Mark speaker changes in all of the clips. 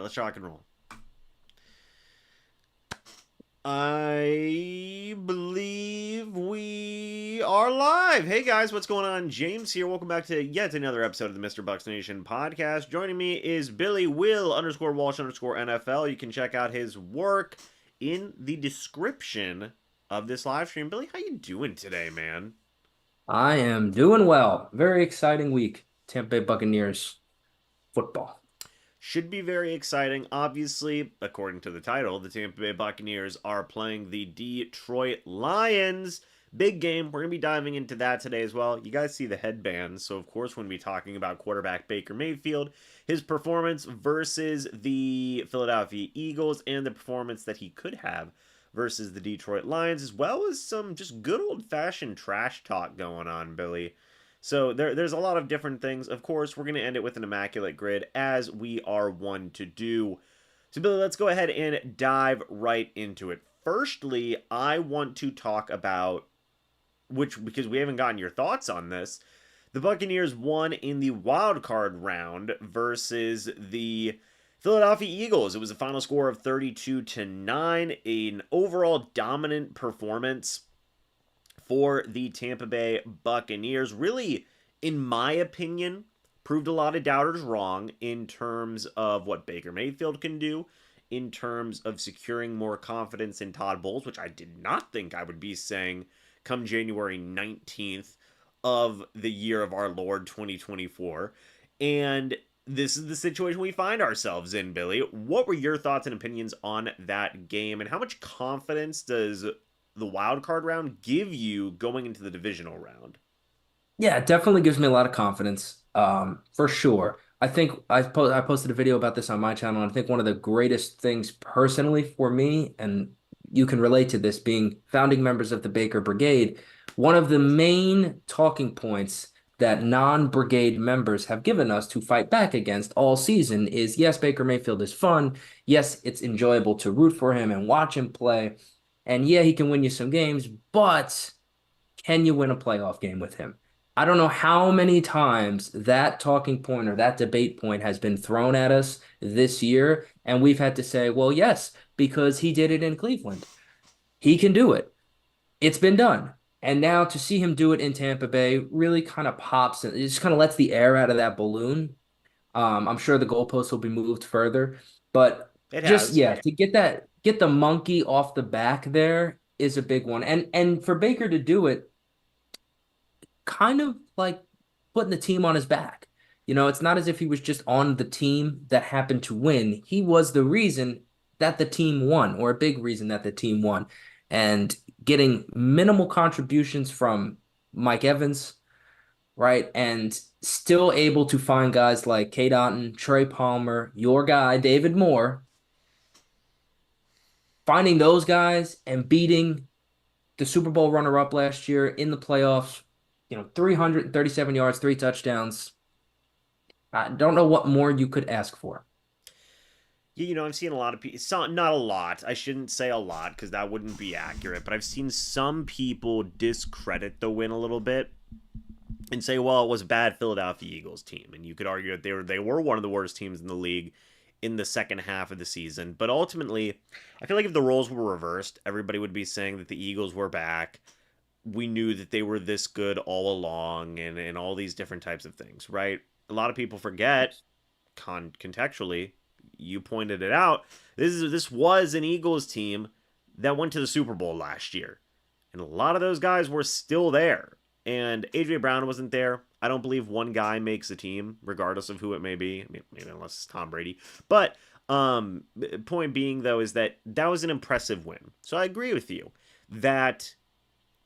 Speaker 1: Let's rock and roll. I believe we are live. Hey guys, what's going on? James here. Welcome back to yet another episode of the MrBucsNation podcast. Joining me is Billy Will _ Walsh _ NFL. You can check out his work in the description of this live stream. Billy, how you doing today, man?
Speaker 2: I am doing well. Very exciting week. Tampa Bay Buccaneers football.
Speaker 1: Should be very exciting. Obviously, according to the title, the Tampa Bay Buccaneers are playing the Detroit Lions. Big game. We're going to be diving into that today as well. You guys see the headbands. So, of course, when we be talking about quarterback Baker Mayfield, his performance versus the Philadelphia Eagles, and the performance that he could have versus the Detroit Lions, as well as some just good old-fashioned trash talk going on, Billy. So there's a lot of different things. Of course, we're going to end it with an immaculate grid, as we are one to do. So, Billy, let's go ahead and dive right into it. Firstly, I want to talk about, because we haven't gotten your thoughts on this, the Buccaneers won in the wild card round versus the Philadelphia Eagles. It was a final score of 32-9, an overall dominant performance for the Tampa Bay Buccaneers. Really, in my opinion, proved a lot of doubters wrong in terms of what Baker Mayfield can do, in terms of securing more confidence in Todd Bowles, which I did not think I would be saying come January 19th of the year of our Lord 2024. And this is the situation we find ourselves in, Billy. What were your thoughts and opinions on that game, and how much confidence does the wild card round give you going into the divisional round?
Speaker 2: Yeah, it definitely gives me a lot of confidence, for sure. I think I posted a video about this on my channel, and I think one of the greatest things personally for me, and you can relate to this being founding members of the Baker Brigade, one of the main talking points that non-brigade members have given us to fight back against all season is, yes, Baker Mayfield is fun. Yes, it's enjoyable to root for him and watch him play. And yeah, he can win you some games, but can you win a playoff game with him? I don't know how many times that talking point or that debate point has been thrown at us this year, and we've had to say, well, yes, because he did it in Cleveland. He can do it. It's been done. And now to see him do it in Tampa Bay really kind of pops and it just kind of lets the air out of that balloon. I'm sure the goalposts will be moved further, but
Speaker 1: It
Speaker 2: just
Speaker 1: has.
Speaker 2: yeah, to get the monkey off the back there is a big one. And for Baker to do it, kind of like putting the team on his back. You know, it's not as if he was just on the team that happened to win. He was the reason that the team won, or a big reason that the team won. And getting minimal contributions from Mike Evans, right? And still able to find guys like Kate Otten, Trey Palmer, your guy, David Moore, finding those guys and beating the Super Bowl runner-up last year in the playoffs, 337 yards, three touchdowns. I don't know what more you could ask for.
Speaker 1: Yeah, I've seen a lot of people. Not a lot. I shouldn't say a lot because that wouldn't be accurate. But I've seen some people discredit the win a little bit and say, "Well, it was a bad Philadelphia Eagles team," and you could argue that they were one of the worst teams in the league in the second half of the season. But ultimately, I feel like if the roles were reversed, everybody would be saying that the Eagles were back. We knew that they were this good all along, and all these different types of things, right? A lot of people forget, contextually, you pointed it out. This was an Eagles team that went to the Super Bowl last year, and a lot of those guys were still there. And AJ Brown wasn't there. I don't believe one guy makes a team, regardless of who it may be. I mean, maybe unless it's Tom Brady. But point being, though, is that was an impressive win. So I agree with you that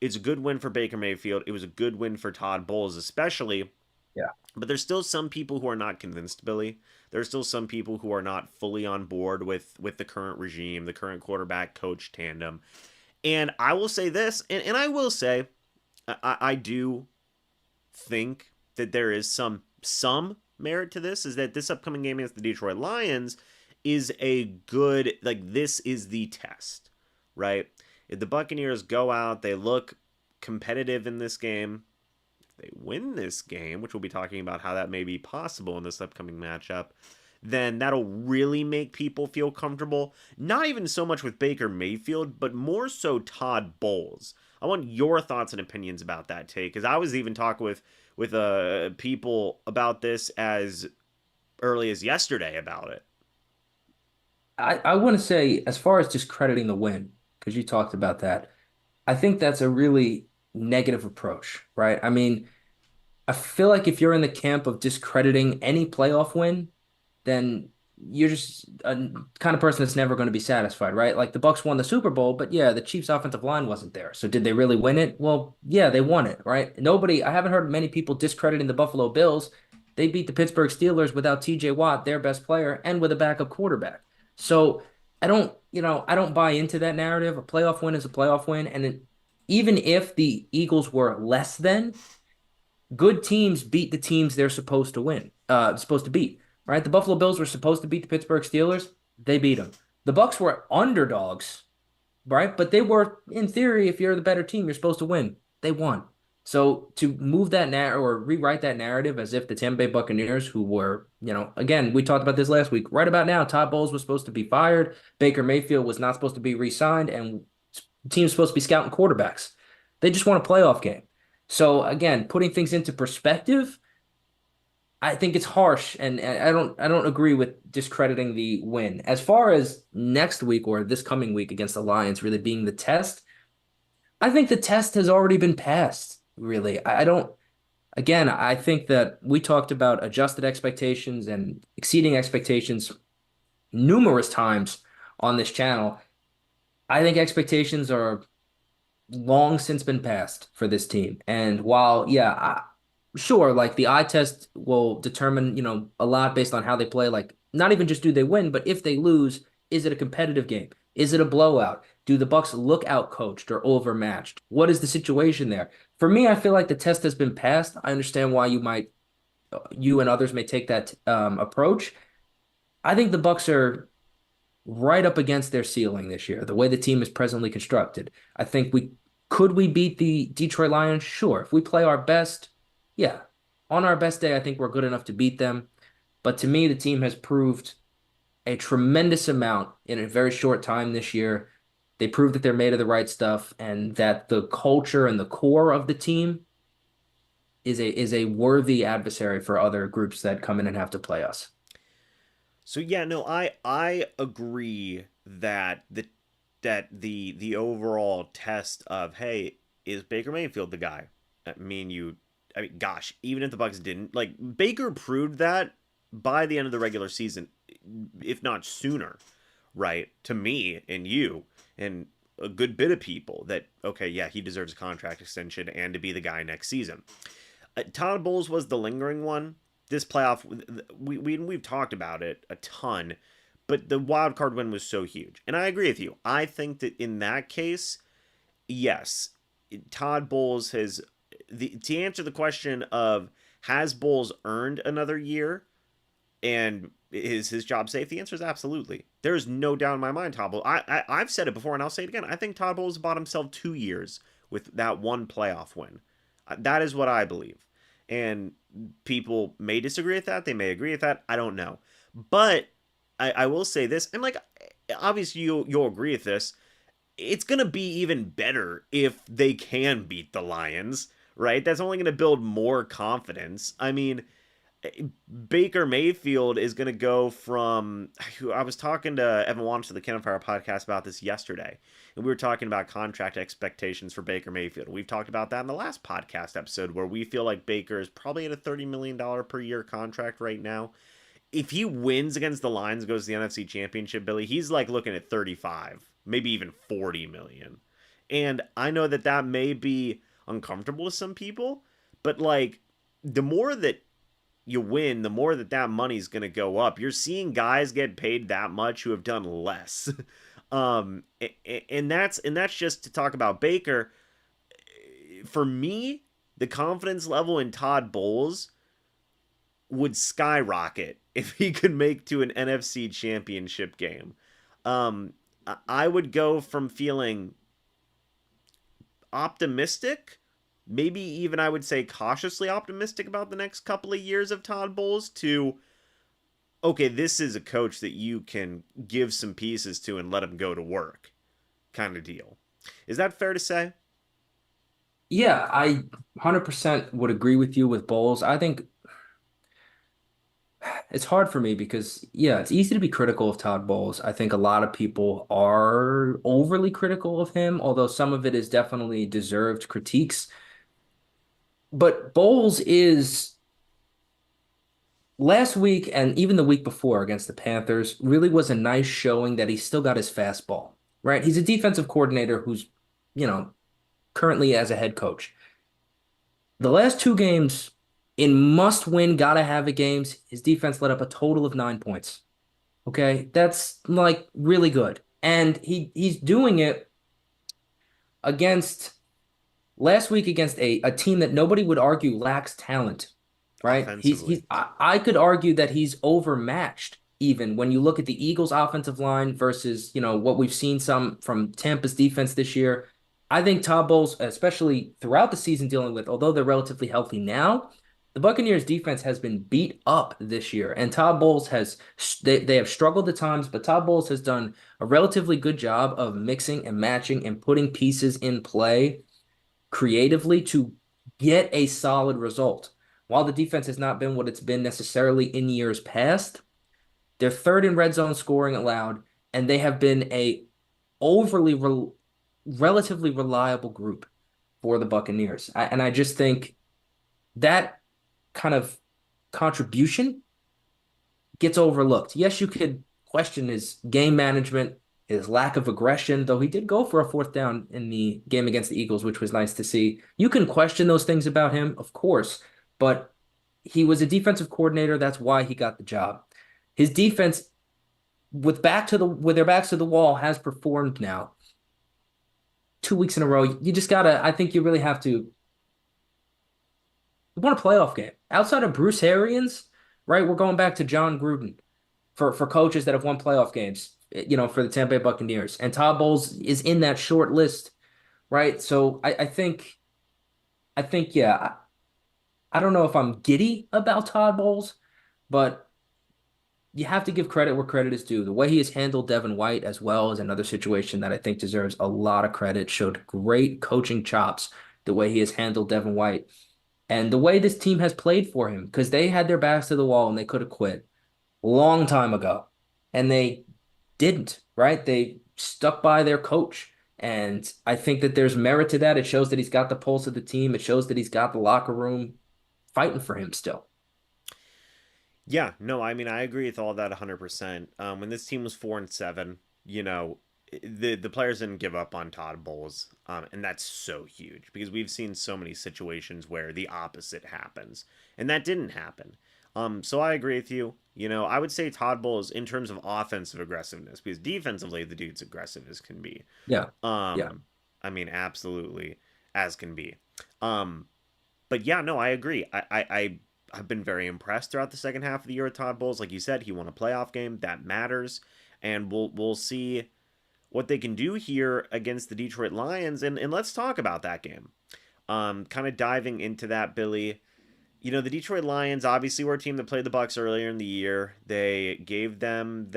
Speaker 1: it's a good win for Baker Mayfield. It was a good win for Todd Bowles, especially.
Speaker 2: Yeah.
Speaker 1: But there's still some people who are not convinced, Billy. There's still some people who are not fully on board with the current regime, the current quarterback coach tandem. And I will say this, and I will say, I do think that there is some merit to this, is that this upcoming game against the Detroit Lions is a good, like, this is the test, right? If the Buccaneers go out, they look competitive in this game, they win this game, which we'll be talking about how that may be possible in this upcoming matchup, then that'll really make people feel comfortable. Not even so much with Baker Mayfield, but more so Todd Bowles. I want your thoughts and opinions about that take, because I was even talking with people about this as early as yesterday about it.
Speaker 2: I want to say, as far as discrediting the win, because you talked about that, I think that's a really negative approach, right? I mean, I feel like if you're in the camp of discrediting any playoff win, then you're just a kind of person that's never going to be satisfied, right? Like the Bucs won the Super Bowl, but yeah, the Chiefs' offensive line wasn't there. So did they really win it? Well, yeah, they won it, right? I haven't heard many people discrediting the Buffalo Bills. They beat the Pittsburgh Steelers without TJ Watt, their best player, and with a backup quarterback. So I don't buy into that narrative. A playoff win is a playoff win. Even if the Eagles were less than, good teams beat the teams they're supposed to win, supposed to beat, right? The Buffalo Bills were supposed to beat the Pittsburgh Steelers. They beat them. The Bucs were underdogs, right? But they were, in theory, if you're the better team, you're supposed to win. They won. So to move that narrative or rewrite that narrative as if the Tampa Bay Buccaneers, who were, again, we talked about this last week. Right about now, Todd Bowles was supposed to be fired. Baker Mayfield was not supposed to be re-signed, and the team's supposed to be scouting quarterbacks. They just won a playoff game. So again, putting things into perspective, I think it's harsh, and I don't agree with discrediting the win. As far as next week or this coming week against the Lions really being the test, I think the test has already been passed, really. I don't again, I think that we talked about adjusted expectations and exceeding expectations numerous times on this channel. I think expectations are long since been passed for this team. And while, yeah, sure, like the eye test will determine, a lot based on how they play. Like, not even just do they win, but if they lose, is it a competitive game? Is it a blowout? Do the Bucs look out coached or overmatched? What is the situation there? For me, I feel like the test has been passed. I understand why you and others may take that approach. I think the Bucs are right up against their ceiling this year, the way the team is presently constructed. I think we beat the Detroit Lions? Sure. If we play our best, yeah. On our best day, I think we're good enough to beat them. But to me, the team has proved a tremendous amount in a very short time this year. They proved that they're made of the right stuff and that the culture and the core of the team is a worthy adversary for other groups that come in and have to play us.
Speaker 1: So yeah, no, I agree that the overall test of, hey, is Baker Mayfield the guy? I mean, gosh, even if the Bucs didn't, like, Baker proved that by the end of the regular season, if not sooner, right? To me and you and a good bit of people, that okay, yeah, he deserves a contract extension and to be the guy next season. Todd Bowles was the lingering one. This playoff, we've talked about it a ton, but the wild card win was so huge, and I agree with you. I think that in that case, yes, Todd Bowles has to answer the question of, has Bowles earned another year and is his job safe? The answer is absolutely. There is no doubt in my mind, Todd Bowles. I've said it before and I'll say it again. I think Todd Bowles bought himself 2 years with that one playoff win. That is what I believe. And people may disagree with that. They may agree with that. I don't know. But I will say this, and like, obviously you'll agree with this. It's going to be even better if they can beat the Lions, right? That's only going to build more confidence. I mean, Baker Mayfield is going to go from. I was talking to Evan Watts of the Cannon Fire podcast about this yesterday, and we were talking about contract expectations for Baker Mayfield. We've talked about that in the last podcast episode, where we feel like Baker is probably at a $30 million per year contract right now. If he wins against the Lions and goes to the NFC Championship, Billy, he's like looking at 35, maybe even 40 million. And I know that that may be uncomfortable to some people, but like, the more that you win, the more that that money's going to go up. You're seeing guys get paid that much who have done less. And that's just to talk about Baker. For me, the confidence level in Todd Bowles would skyrocket if he could make to an NFC championship game. I would go from feeling optimistic, maybe even I would say cautiously optimistic about the next couple of years of Todd Bowles, to okay, this is a coach that you can give some pieces to and let him go to work, kind of deal. Is that fair to say?
Speaker 2: Yeah, I 100% would agree with you with Bowles. I think it's hard for me because, yeah, it's easy to be critical of Todd Bowles. I think a lot of people are overly critical of him, although some of it is definitely deserved critiques. But Bowles is last week and even the week before against the Panthers really was a nice showing that he's still got his fastball, right? He's a defensive coordinator who's, you know, currently as a head coach. The last two games in must-win, gotta have it games, his defense let up a total of 9 points. Okay, that's like really good, and he's doing it against last week against a team that nobody would argue lacks talent, right? He's
Speaker 1: Offensively.
Speaker 2: I could argue that he's overmatched even when you look at the Eagles offensive line versus, what we've seen some from Tampa's defense this year. I think Todd Bowles, especially throughout the season dealing with, although they're relatively healthy now, the Buccaneers defense has been beat up this year. And Todd Bowles they have struggled at times, but Todd Bowles has done a relatively good job of mixing and matching and putting pieces in play creatively to get a solid result. While the defense has not been what it's been necessarily in years past, they're third in red zone scoring allowed, and they have been a overly relatively reliable group for the Buccaneers. And I just think that kind of contribution gets overlooked. Yes, you could question his game management, his lack of aggression, though he did go for a fourth down in the game against the Eagles, which was nice to see. You can question those things about him, of course, but he was a defensive coordinator. That's why he got the job. His defense, with their backs to the wall, has performed now 2 weeks in a row. You just gotta. I think you really have to. You want a playoff game outside of Bruce Arians, right? We're going back to John Gruden for coaches that have won playoff games, for the Tampa Bay Buccaneers. And Todd Bowles is in that short list, right? So I think, yeah, I don't know if I'm giddy about Todd Bowles, but you have to give credit where credit is due. The way he has handled Devin White as well is another situation that I think deserves a lot of credit. Showed great coaching chops the way he has handled Devin White and the way this team has played for him because they had their backs to the wall and they could have quit long time ago. And they didn't, right? They stuck by their coach. And I think that there's merit to that. It shows that he's got the pulse of the team. It shows that he's got the locker room fighting for him still.
Speaker 1: Yeah, no, I mean I agree with all that 100%. When this team was 4-7, the players didn't give up on Todd Bowles, and that's so huge because we've seen so many situations where the opposite happens, and that didn't happen. So I agree with you. I would say Todd Bowles in terms of offensive aggressiveness because defensively the dude's aggressive as can be.
Speaker 2: Yeah. Yeah.
Speaker 1: I mean absolutely as can be. Um, but yeah, no, I agree. I've been very impressed throughout the second half of the year with Todd Bowles. Like you said, he won a playoff game that matters, and we'll see what they can do here against the Detroit Lions. And let's talk about that game. Kind of diving into that, Billy. The Detroit Lions obviously were a team that played the Bucs earlier in the year. They gave them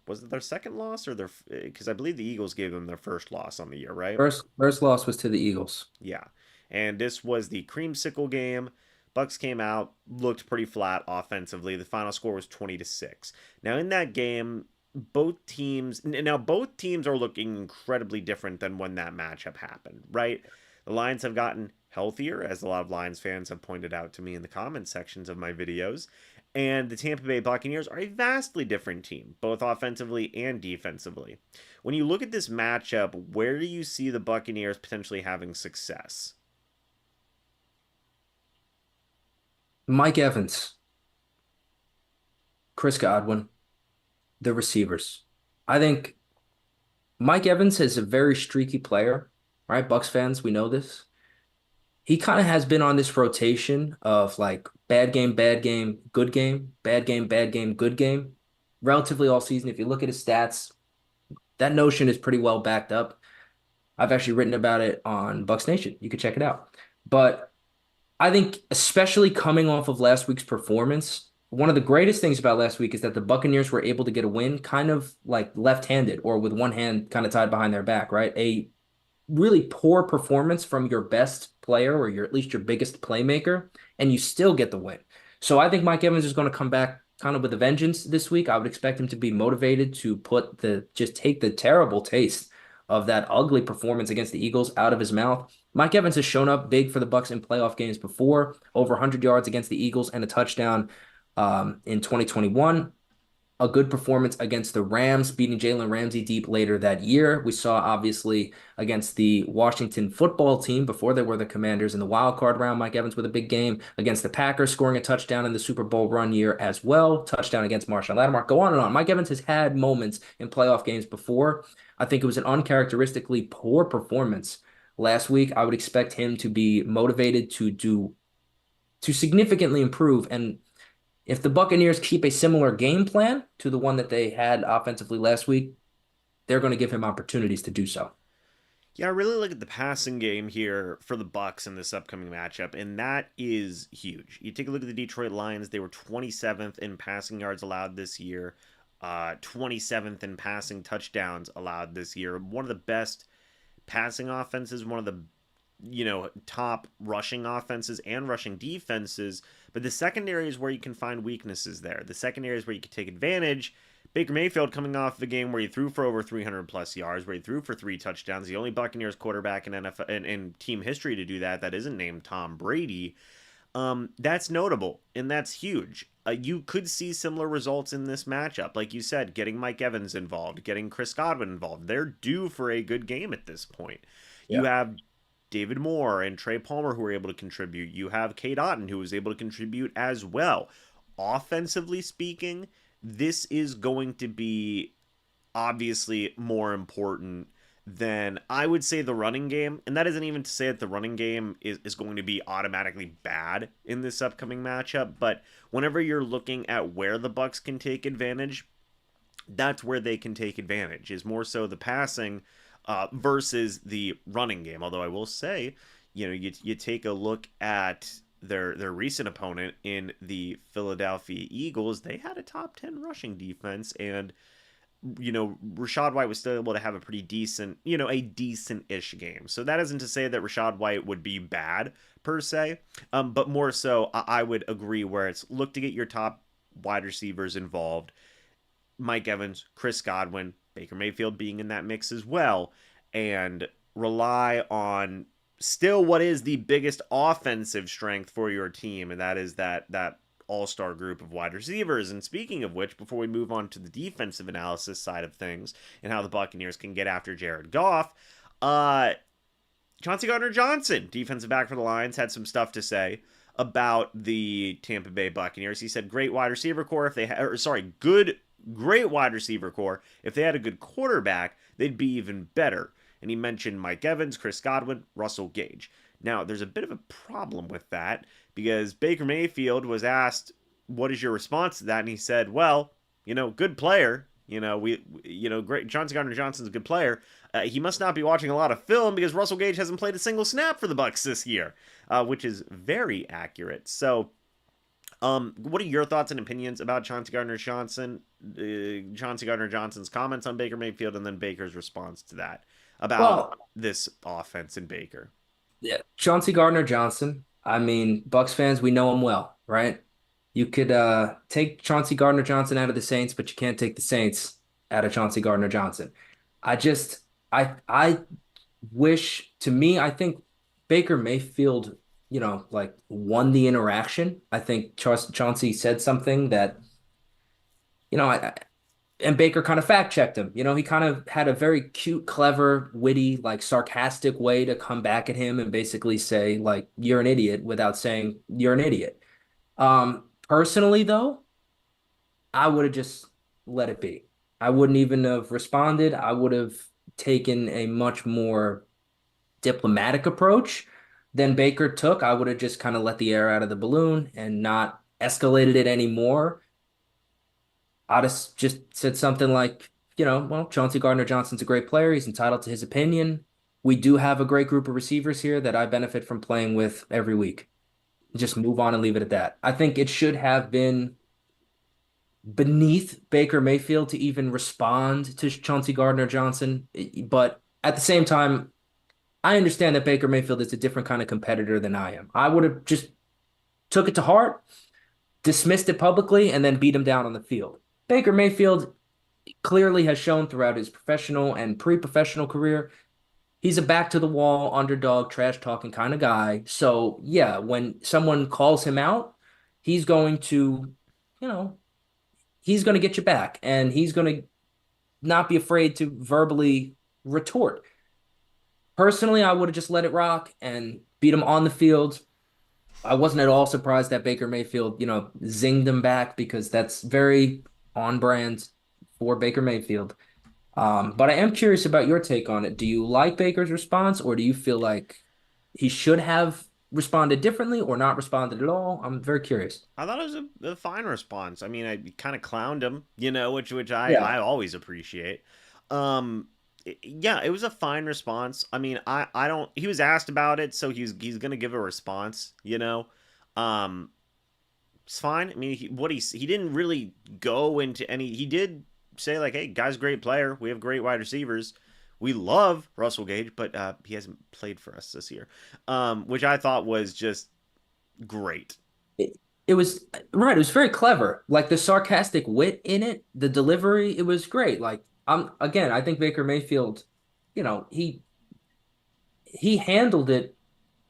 Speaker 1: was it their second loss or because I believe the Eagles gave them their first loss on the year, right?
Speaker 2: First loss was to the Eagles.
Speaker 1: Yeah. And this was the creamsicle game. Bucs came out, looked pretty flat offensively. The final score was 20-6. Now in that game, both teams are looking incredibly different than when that matchup happened, right? The Lions have gotten healthier, as a lot of Lions fans have pointed out to me in the comment sections of my videos. And the Tampa Bay Buccaneers are a vastly different team, both offensively and defensively. When you look at this matchup, where do you see the Buccaneers potentially having success?
Speaker 2: Mike Evans, Chris Godwin, the receivers. I think Mike Evans is a very streaky player, right? Bucs fans, we know this. He kind of has been on this rotation of like bad game, good game, bad game, good game, relatively all season. If you look at his stats, that notion is pretty well backed up. I've actually written about it on Bucs Nation. You can check it out. But I think, especially coming off of last week's performance, one of the greatest things about last week is that the Buccaneers were able to get a win kind of like left-handed or with one hand kind of tied behind their back, right? A really poor performance from your best player or your at least your biggest playmaker, and you still get the win. So I think Mike Evans is going to come back kind of with a vengeance this week. I would expect him to be motivated to just take the terrible taste of that ugly performance against the Eagles out of his mouth. Mike Evans has shown up big for the Bucs in playoff games before, over 100 yards against the Eagles and a touchdown in 2021. A good performance against the Rams, beating Jalen Ramsey deep later that year. We saw obviously against the Washington football team before they were the Commanders in the wild card round. Mike Evans with a big game against the Packers, scoring a touchdown in the Super Bowl run year as well. Touchdown against Marshawn Lattimore. Go on and on. Mike Evans has had moments in playoff games before. I think it was an uncharacteristically poor performance last week. I would expect him to be motivated to significantly improve. And if the Buccaneers keep a similar game plan to the one that they had offensively last week, they're going to give him opportunities to do so.
Speaker 1: Yeah, I really look at the passing game here for the Bucs in this upcoming matchup, and that is huge. You take a look at the Detroit Lions; they were 27th in passing yards allowed this year, 27th in passing touchdowns allowed this year. One of the best passing offenses, one of the top rushing offenses and rushing defenses. But the secondary is where you can find weaknesses there. The secondary is where you can take advantage. Baker Mayfield coming off the game where he threw for over 300 plus yards, where he threw for 3 touchdowns, the only Buccaneers quarterback in NFL in team history to do that isn't named Tom Brady. That's notable and that's huge. You could see similar results in this matchup, like you said, getting Mike Evans involved, getting Chris Godwin involved. They're due for a good game at this point. You
Speaker 2: Yeah.
Speaker 1: have David Moore and Trey Palmer who were able to contribute. You have Kate Otten who was able to contribute as well. Offensively speaking, this is going to be obviously more important than I would say the running game. And that isn't even to say that the running game is going to be automatically bad in this upcoming matchup. But whenever you're looking at where the Bucs can take advantage, that's where they can take advantage, is more so the passing versus the running game. Although I will say, you take a look at their recent opponent in the Philadelphia Eagles, they had a top 10 rushing defense, and Rachaad White was still able to have a pretty decent, a decent-ish game. So that isn't to say that Rachaad White would be bad per se, but more so I would agree where it's look to get your top wide receivers involved. Mike Evans, Chris Godwin, Baker Mayfield being in that mix as well, and rely on still what is the biggest offensive strength for your team, and that is that all-star group of wide receivers. And speaking of which, before we move on to the defensive analysis side of things and how the Buccaneers can get after Jared Goff, Chauncey Gardner-Johnson, defensive back for the Lions, had some stuff to say about the Tampa Bay Buccaneers. He said, great wide receiver core if they had, great wide receiver core. If they had a good quarterback, they'd be even better. And he mentioned Mike Evans, Chris Godwin, Russell Gage. Now, there's a bit of a problem with that because Baker Mayfield was asked, what is your response to that? And he said, well, good player. Great. Chauncey Gardner-Johnson's a good player. He must not be watching a lot of film because Russell Gage hasn't played a single snap for the Bucs this year, which is very accurate. So, what are your thoughts and opinions about Chauncey Gardner-Johnson's comments on Baker Mayfield, and then Baker's response to that about
Speaker 2: Well,
Speaker 1: this offense and Baker?
Speaker 2: yeah, Chauncey Gardner-Johnson. I mean, Bucs fans, we know him well, right? You could take Chauncey Gardner-Johnson out of the Saints, but you can't take the Saints out of Chauncey Gardner-Johnson. I just I wish to me, I think Baker Mayfield, like won the interaction. I think Chauncey said something that, and Baker kind of fact checked him. He kind of had a very cute, clever, witty, like sarcastic way to come back at him and basically say, like, you're an idiot without saying you're an idiot. Personally, though, I would have just let it be. I wouldn't even have responded. I would have taken a much more diplomatic approach than Baker took. I would have just kind of let the air out of the balloon and not escalated it anymore. I'd have just said something like, well, Chauncey Gardner-Johnson's a great player. He's entitled to his opinion. We do have a great group of receivers here that I benefit from playing with every week. Just move on and leave it at that. I think it should have been beneath Baker Mayfield to even respond to Chauncey Gardner-Johnson. But at the same time, I understand that Baker Mayfield is a different kind of competitor than I am. I would have just took it to heart, dismissed it publicly, and then beat him down on the field. Baker Mayfield clearly has shown throughout his professional and pre-professional career he's a back to the wall, underdog, trash talking kind of guy. So, yeah, when someone calls him out, he's going to, you know, he's going to get you back and he's going to not be afraid to verbally retort. Personally, I would have just let it rock and beat him on the field. I wasn't at all surprised that Baker Mayfield, zinged him back because that's very on brand for Baker Mayfield. But I am curious about your take on it. Do you like Baker's response, or do you feel like he should have responded differently or not responded at all? I'm very curious.
Speaker 1: I thought it was a fine response. I mean, I kind of clowned him, which
Speaker 2: Yeah.
Speaker 1: I always appreciate. Um, yeah, it was a fine response. I mean, I don't. He was asked about it, so he's gonna give a response. Um, it's fine. I mean, he didn't really go into any. He did say like, "Hey, guy's a great player. We have great wide receivers. We love Russell Gage, but he hasn't played for us this year," which I thought was just great.
Speaker 2: It was right. It was very clever. Like the sarcastic wit in it, the delivery, it was great. Like I'm again, I think Baker Mayfield, you know, he handled it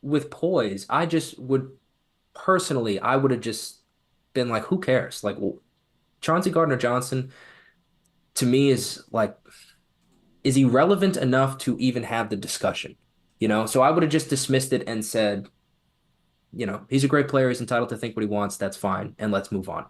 Speaker 2: with poise. I just would personally, I would have just been like, who cares? Like Chauncey Gardner-Johnson to me is like is irrelevant enough to even have the discussion, So I would have just dismissed it and said, he's a great player. He's entitled to think what he wants. That's fine. And let's move on.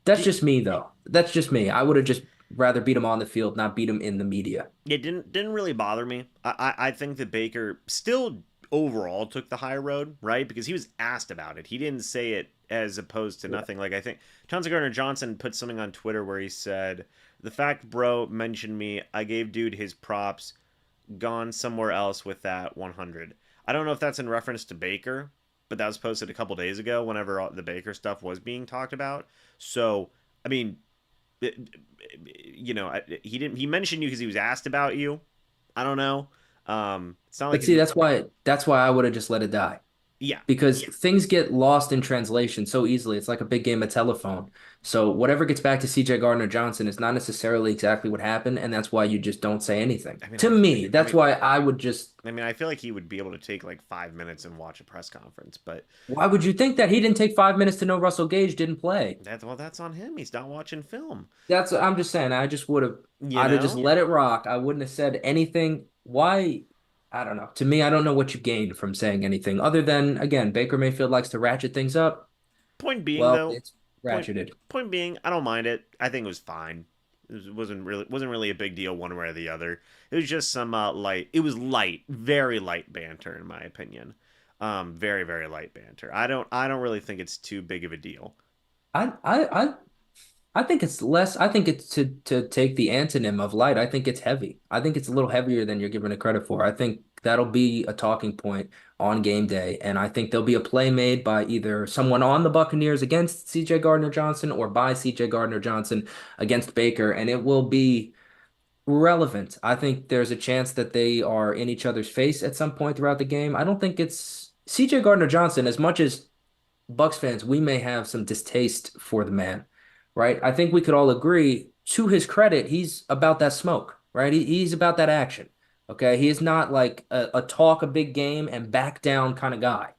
Speaker 2: That's just me, though. That's just me. I would have just rather beat him on the field, not beat him in the media.
Speaker 1: It didn't really bother me. I think that Baker still overall took the high road, right? Because he was asked about it. He didn't say it as opposed to
Speaker 2: Yeah.
Speaker 1: nothing. Like I think Chauncey Gardner Johnson put something on Twitter where he said, "The fact bro mentioned me, I gave dude his props. Gone somewhere else with that 100." I don't know if that's in reference to Baker, but that was posted a couple days ago whenever the Baker stuff was being talked about. So, I mean, he didn't. He mentioned you because he was asked about you. I don't know. It's not like
Speaker 2: But
Speaker 1: it's
Speaker 2: see, that's why I would have just let it die.
Speaker 1: yeah.
Speaker 2: Because things get lost in translation so easily. It's like a big game of telephone. So whatever gets back to CJ Gardner Johnson is not necessarily exactly what happened, and that's why you just don't say anything.
Speaker 1: I mean,
Speaker 2: To me, that's why I would just
Speaker 1: I feel like he would be able to take like 5 minutes and watch a press conference, but
Speaker 2: why would you think that he didn't take 5 minutes to know Russell Gage didn't play?
Speaker 1: that's on him. He's not watching film.
Speaker 2: That's I'm just saying.
Speaker 1: You
Speaker 2: I'd have just
Speaker 1: know.
Speaker 2: let it rock. I wouldn't have said anything. Why? I don't know. To me, I don't know what you gained from saying anything other than again, Baker Mayfield likes to ratchet things up.
Speaker 1: Point being
Speaker 2: Well,
Speaker 1: though,
Speaker 2: it's
Speaker 1: point
Speaker 2: ratcheted.
Speaker 1: point being, I don't mind it. I think it was fine. Wasn't really a big deal one way or the other. It was just some light. It was light, very light banter in my opinion. Very very light banter. I don't really think it's too big of a deal.
Speaker 2: I I I I think it's less. I think it's to take the antonym of light. I think it's heavy. I think it's a little heavier than you're giving it credit for. I think that'll be a talking point on game day, and I think there'll be a play made by either someone on the Buccaneers against CJ Gardner Johnson or by CJ Gardner Johnson against Baker, and it will be relevant. I think there's a chance that they are in each other's face at some point throughout the game. I don't think it's CJ Gardner Johnson as much as Bucs fans, we may have some distaste for the man, right? I think we could all agree, to his credit, he's about that smoke, right? He's about that action. Okay. He is not like a talk a big game and back down kind of guy.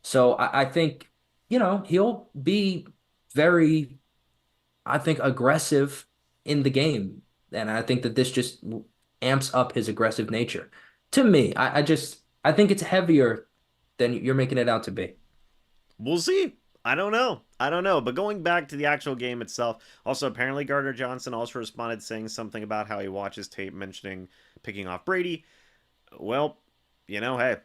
Speaker 2: So I think, he'll be very, I think, aggressive in the game. And I think that this just amps up his aggressive nature. To me, I think it's heavier than you're making it out to be.
Speaker 1: We'll see. I don't know. I don't know. But going back to the actual game itself, also apparently Gardner Johnson also responded saying something about how he watches tape mentioning picking off Brady. Well, hey,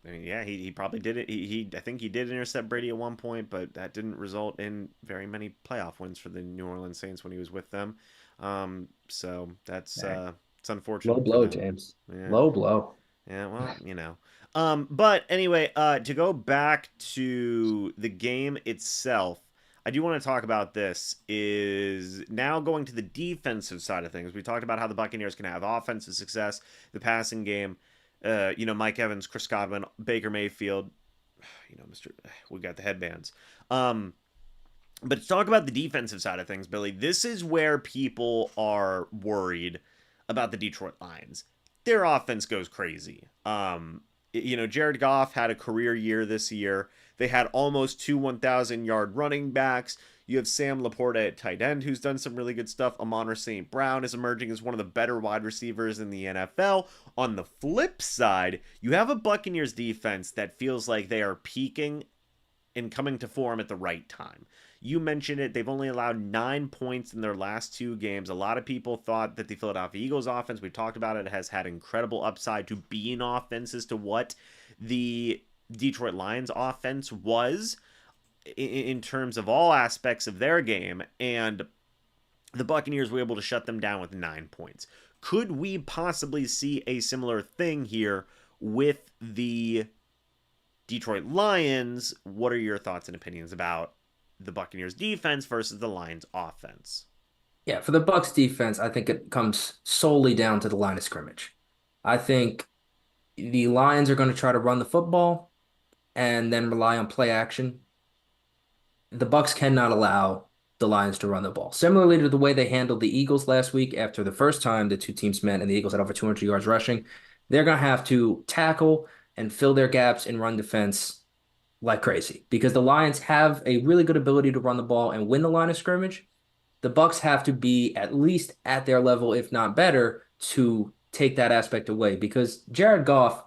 Speaker 1: I mean, yeah, he probably did it. I think he did intercept Brady at one point, but that didn't result in very many playoff wins for the New Orleans Saints when he was with them. So that's
Speaker 2: Dang.
Speaker 1: it's
Speaker 2: Low
Speaker 1: unfortunate for
Speaker 2: blow,
Speaker 1: them.
Speaker 2: James.
Speaker 1: Yeah.
Speaker 2: Low blow.
Speaker 1: Yeah, well, But anyway, to go back to the game itself, I do want to talk about this is now going to the defensive side of things. We talked about how the Buccaneers can have offensive success, the passing game. Mike Evans, Chris Godwin, Baker Mayfield. Mr. We got the headbands. But to talk about the defensive side of things, Billy, this is where people are worried about the Detroit Lions. Their offense goes crazy. Jared Goff had a career year this year. They had almost two 1,000-yard running backs. You have Sam Laporta at tight end, who's done some really good stuff. Amon-Ra St. Brown is emerging as one of the better wide receivers in the NFL. On the flip side, you have a Buccaneers defense that feels like they are peaking and coming to form at the right time. You mentioned it. They've only allowed 9 points in their last 2 games. A lot of people thought that the Philadelphia Eagles offense, we've talked about it, has had incredible upside to be an offense as to what the Detroit Lions offense was in terms of all aspects of their game. And the Buccaneers were able to shut them down with 9 points. Could we possibly see a similar thing here with the Detroit Lions? What are your thoughts and opinions about the Buccaneers defense versus the Lions offense?
Speaker 2: Yeah, for the Bucs defense, I think it comes solely down to the line of scrimmage. I think the Lions are going to try to run the football and then rely on play action. The Bucs cannot allow the Lions to run the ball. Similarly to the way they handled the Eagles last week after the first time the two teams met and the Eagles had over 200 yards rushing, they're going to have to tackle and fill their gaps in run defense like crazy because the Lions have a really good ability to run the ball and win the line of scrimmage. The Bucs have to be at least at their level, if not better, to take that aspect away because Jared Goff,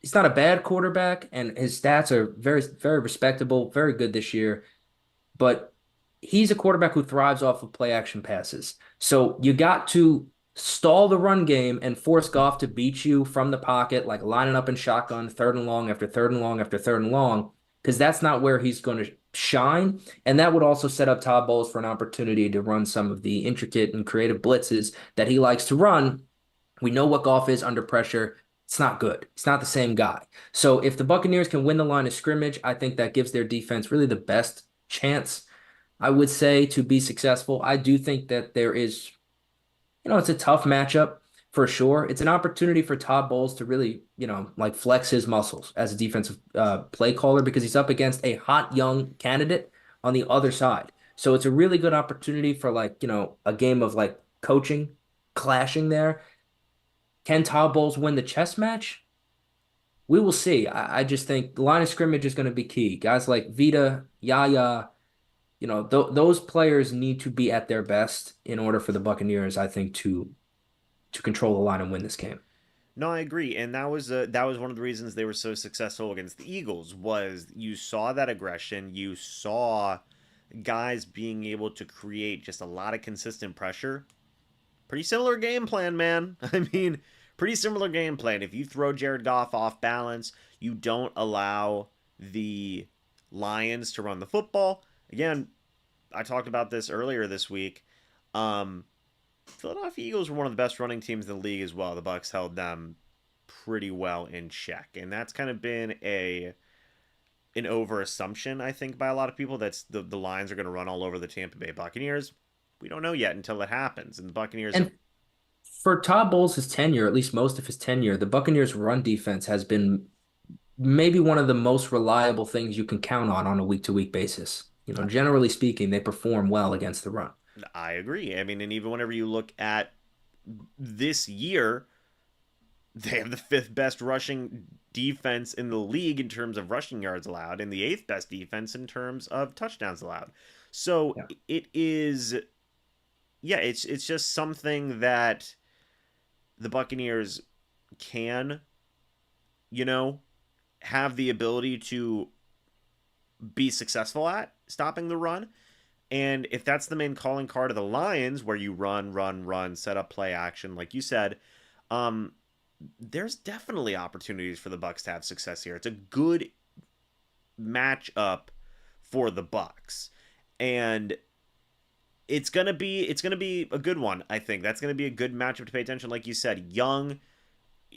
Speaker 2: he's not a bad quarterback and his stats are very, very respectable, very good this year, but he's a quarterback who thrives off of play action passes. So you got to stall the run game and force Goff to beat you from the pocket, like lining up in shotgun, third and long after third and long after third and long, because that's not where he's going to shine. And that would also set up Todd Bowles for an opportunity to run some of the intricate and creative blitzes that he likes to run. We know what Goff is under pressure. It's not good. It's not the same guy. So if the Buccaneers can win the line of scrimmage, I think that gives their defense really the best chance, I would say, to be successful. I do think that there is, it's a tough matchup for sure. It's an opportunity for Todd Bowles to really, like flex his muscles as a defensive play caller because he's up against a hot young candidate on the other side. So it's a really good opportunity for a game of like coaching clashing there. Can Todd Bowles win the chess match? We will see. I just think the line of scrimmage is going to be key. Guys like Vita, Yaya, those players need to be at their best in order for the Buccaneers, I think, to control the line and win this game.
Speaker 1: No, I agree, and that was one of the reasons they were so successful against the Eagles. Was you saw that aggression, you saw guys being able to create just a lot of consistent pressure. Pretty similar game plan, man. I mean, pretty similar game plan. If you throw Jared Goff off balance, you don't allow the Lions to run the football. Again, I talked about this earlier this week. Philadelphia Eagles were one of the best running teams in the league as well. The Bucs held them pretty well in check, and that's kind of been an over assumption, I think, by a lot of people. That's the Lions are going to run all over the Tampa Bay Buccaneers. We don't know yet until it happens, and the Buccaneers.
Speaker 2: And for Todd Bowles' tenure, at least most of his tenure, the Buccaneers' run defense has been maybe one of the most reliable things you can count on a week-to-week basis. Generally speaking, they perform well against the run.
Speaker 1: I agree. I mean, and even whenever you look at this year, they have the 5th best rushing defense in the league in terms of rushing yards allowed and the 8th best defense in terms of touchdowns allowed. So
Speaker 2: Yeah.
Speaker 1: it is, yeah, it's just something that the Buccaneers can, have the ability to be successful at stopping the run. And if that's the main calling card of the Lions, where you run, set up play action, like you said, there's definitely opportunities for the Bucs to have success here. It's a good matchup for the Bucs, and it's gonna be a good one. I think that's gonna be a good matchup to pay attention. Like you said, young,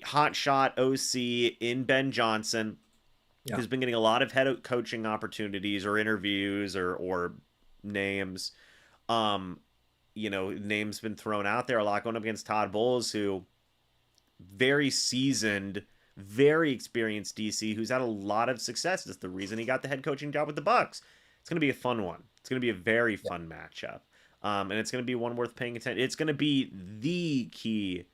Speaker 1: hot shot OC in Ben Johnson.
Speaker 2: Yeah.
Speaker 1: who's been getting a lot of head coaching opportunities or interviews or names. Um, names been thrown out there a lot going up against Todd Bowles, who very seasoned, very experienced DC who's had a lot of success. That's the reason he got the head coaching job with the Bucs. It's going to be a fun one. It's going to be a very fun matchup. And it's going to be one worth paying attention. It's going to be the key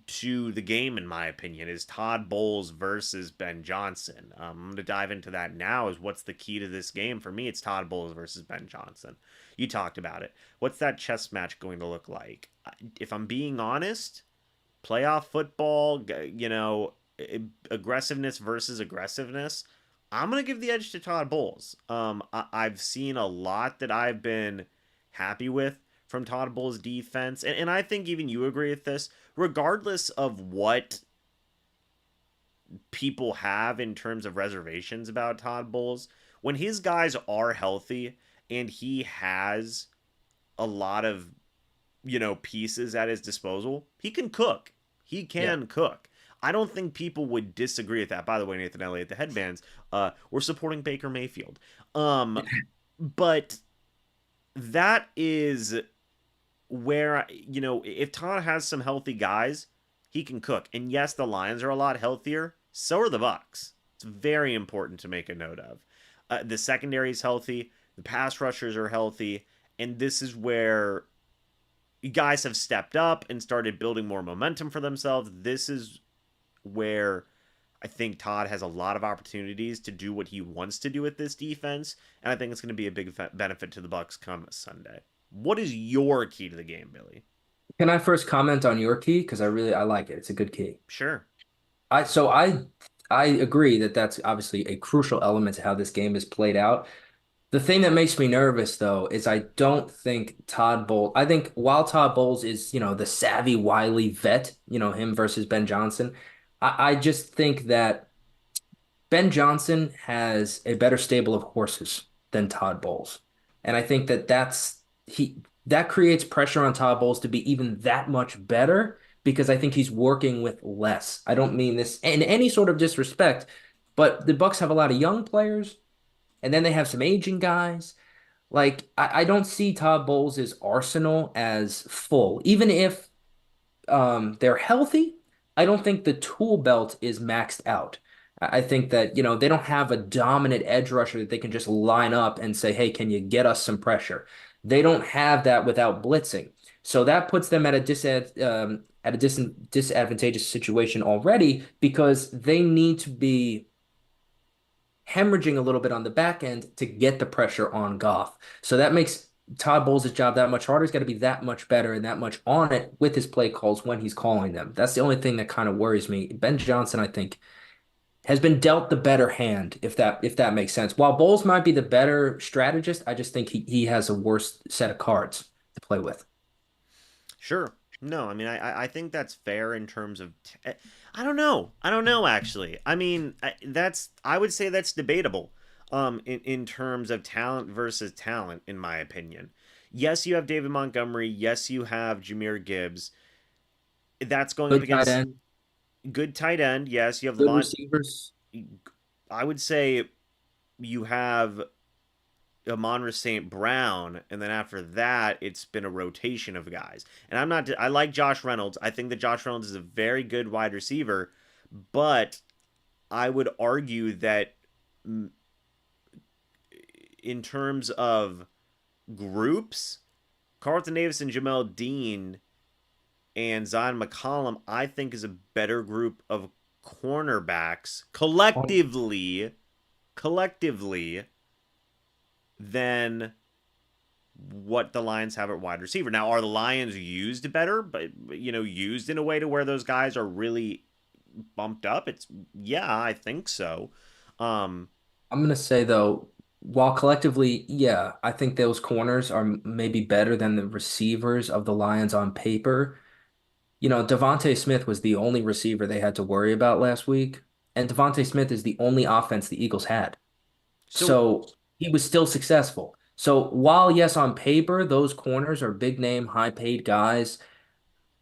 Speaker 1: to the game, in my opinion, is Todd Bowles versus Ben Johnson. I'm going to dive into that now. Is what's the key to this game? For me, it's Todd Bowles versus Ben Johnson. You talked about it. What's that chess match going to look like? If I'm being honest, playoff football, aggressiveness versus aggressiveness, I'm going to give the edge to Todd Bowles. I've seen a lot that I've been happy with from Todd Bowles' defense. And I think even you agree with this, regardless of what people have in terms of reservations about Todd Bowles, when his guys are healthy and he has a lot of, pieces at his disposal, he can cook. He
Speaker 2: Yeah.
Speaker 1: can cook. I don't think people would disagree with that. By the way, Nathan Elliott, the headbands, we're supporting Baker Mayfield. But that is where, if Todd has some healthy guys, he can cook. And yes, the Lions are a lot healthier. So are the Bucs. It's very important to make a note of. The secondary is healthy. The pass rushers are healthy. And this is where guys have stepped up and started building more momentum for themselves. This is where I think Todd has a lot of opportunities to do what he wants to do with this defense, and I think it's going to be a big benefit to the Bucs come Sunday. What is your key to the game, Billy?
Speaker 2: Can I first comment on your key? Because I like it. It's a good key.
Speaker 1: Sure.
Speaker 2: I agree that that's obviously a crucial element to how this game is played out. The thing that makes me nervous though is I don't think Todd Bowles. I think while Todd Bowles is, the savvy, wily vet, him versus Ben Johnson, I just think that Ben Johnson has a better stable of horses than Todd Bowles. And I think that that creates pressure on Todd Bowles to be even that much better because I think he's working with less. I don't mean this in any sort of disrespect, but the Bucs have a lot of young players and then they have some aging guys. Like I don't see Todd Bowles' arsenal as full. Even if they're healthy, I don't think the tool belt is maxed out. I think that, they don't have a dominant edge rusher that they can just line up and say, hey, can you get us some pressure? They don't have that without blitzing. So that puts them at a disadvantageous situation already because they need to be hemorrhaging a little bit on the back end to get the pressure on Goff. So that makes Todd Bowles' job that much harder. He's got to be that much better and that much on it with his play calls when he's calling them. That's the only thing that kind of worries me. Ben Johnson, I think, has been dealt the better hand, if that makes sense. While Bowles might be the better strategist, I just think he has a worse set of cards to play with.
Speaker 1: Sure. No, I mean, I think that's fair in terms of. I don't know. I don't know, actually. I mean, I would say that's debatable in terms of talent versus talent, in my opinion. Yes, you have David Montgomery. Yes, you have Jameer Gibbs. That's going up
Speaker 2: Good tight
Speaker 1: against
Speaker 2: end,
Speaker 1: good tight end. Yes, you have
Speaker 2: good
Speaker 1: Levant.
Speaker 2: receivers.
Speaker 1: I would say you have Amon St. Brown, and then after that, it's been a rotation of guys. And I like Josh Reynolds. I think that Josh Reynolds is a very good wide receiver, but I would argue that in terms of groups, Carlton Davis and Jamel Dean and Zion McCollum, I think is a better group of cornerbacks collectively than what the Lions have at wide receiver. Now, are the Lions used better, but used in a way to where those guys are really bumped up? Yeah, I think so. Um,
Speaker 2: I'm gonna say though, while collectively, yeah, I think those corners are maybe better than the receivers of the Lions on paper. Devontae Smith was the only receiver they had to worry about last week, and Devontae Smith is the only offense the Eagles had.
Speaker 1: so
Speaker 2: So he was still successful. So while yes, on paper, those corners are big name, high paid guys,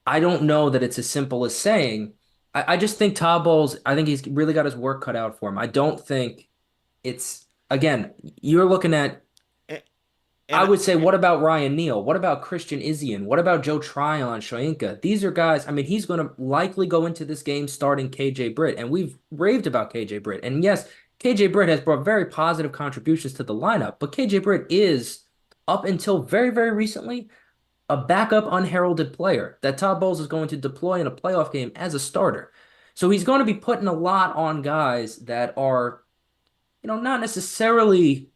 Speaker 2: I don't know that it's as simple as saying I just think Todd Bowles, I think he's really got his work cut out for him. I don't think it's, again, you're looking at,
Speaker 1: And,
Speaker 2: I
Speaker 1: and
Speaker 2: would say, what about Ryan Neal? What about Christian Izien? What about Joe Tryon, Shoyinka? These are guys, I mean, he's going to likely go into this game starting KJ Britt, and we've raved about KJ Britt. And yes, KJ Britt has brought very positive contributions to the lineup, but KJ Britt is, up until very, very recently, a backup unheralded player that Todd Bowles is going to deploy in a playoff game as a starter. So he's going to be putting a lot on guys that are, not necessarily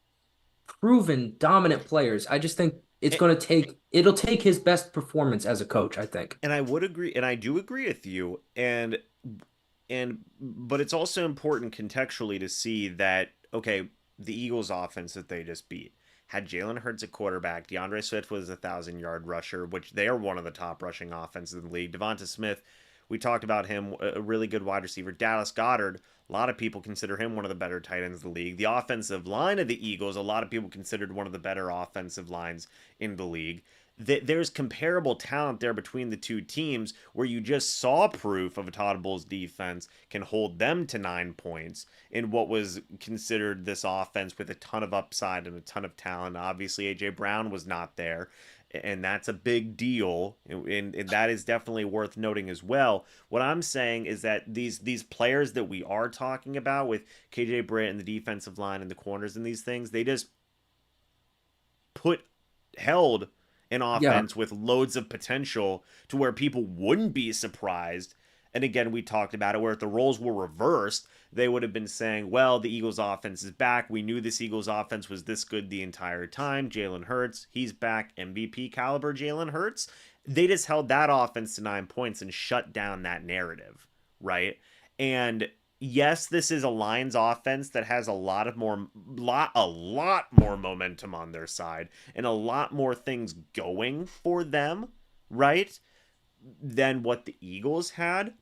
Speaker 2: proven dominant players. I just think it'll take his best performance as a coach, I think.
Speaker 1: and I would agree, and I do agree with you, and but it's also important contextually to see that okay, the Eagles' offense that they just beat had Jalen Hurts at quarterback. DeAndre Swift was a 1,000-yard rusher, which they are one of the top rushing offenses in the league. Devonta Smith, we talked about him, a really good wide receiver. Dallas Goddard, a lot of people consider him one of the better tight ends in the league. The offensive line of the Eagles, a lot of people considered one of the better offensive lines in the league. There's comparable talent there between the two teams where you just saw proof of a Todd Bowles defense can hold them to 9 points in what was considered this offense with a ton of upside and a ton of talent. Obviously, A.J. Brown was not there, and that's a big deal, and that is definitely worth noting as well. What I'm saying is that these players that we are talking about with KJ Britt and the defensive line and the corners and these things, they just put held an
Speaker 2: Yeah,
Speaker 1: offense with loads of potential to where people wouldn't be surprised. And again, we talked about it where if the roles were reversed, they would have been saying, well, the Eagles offense is back. We knew this Eagles offense was this good the entire time. Jalen Hurts, he's back. MVP caliber Jalen Hurts. They just held that offense to 9 points and shut down that narrative, right? And yes, this is a Lions offense that has a lot more momentum on their side and a lot more things going for them, right? Than what the Eagles had.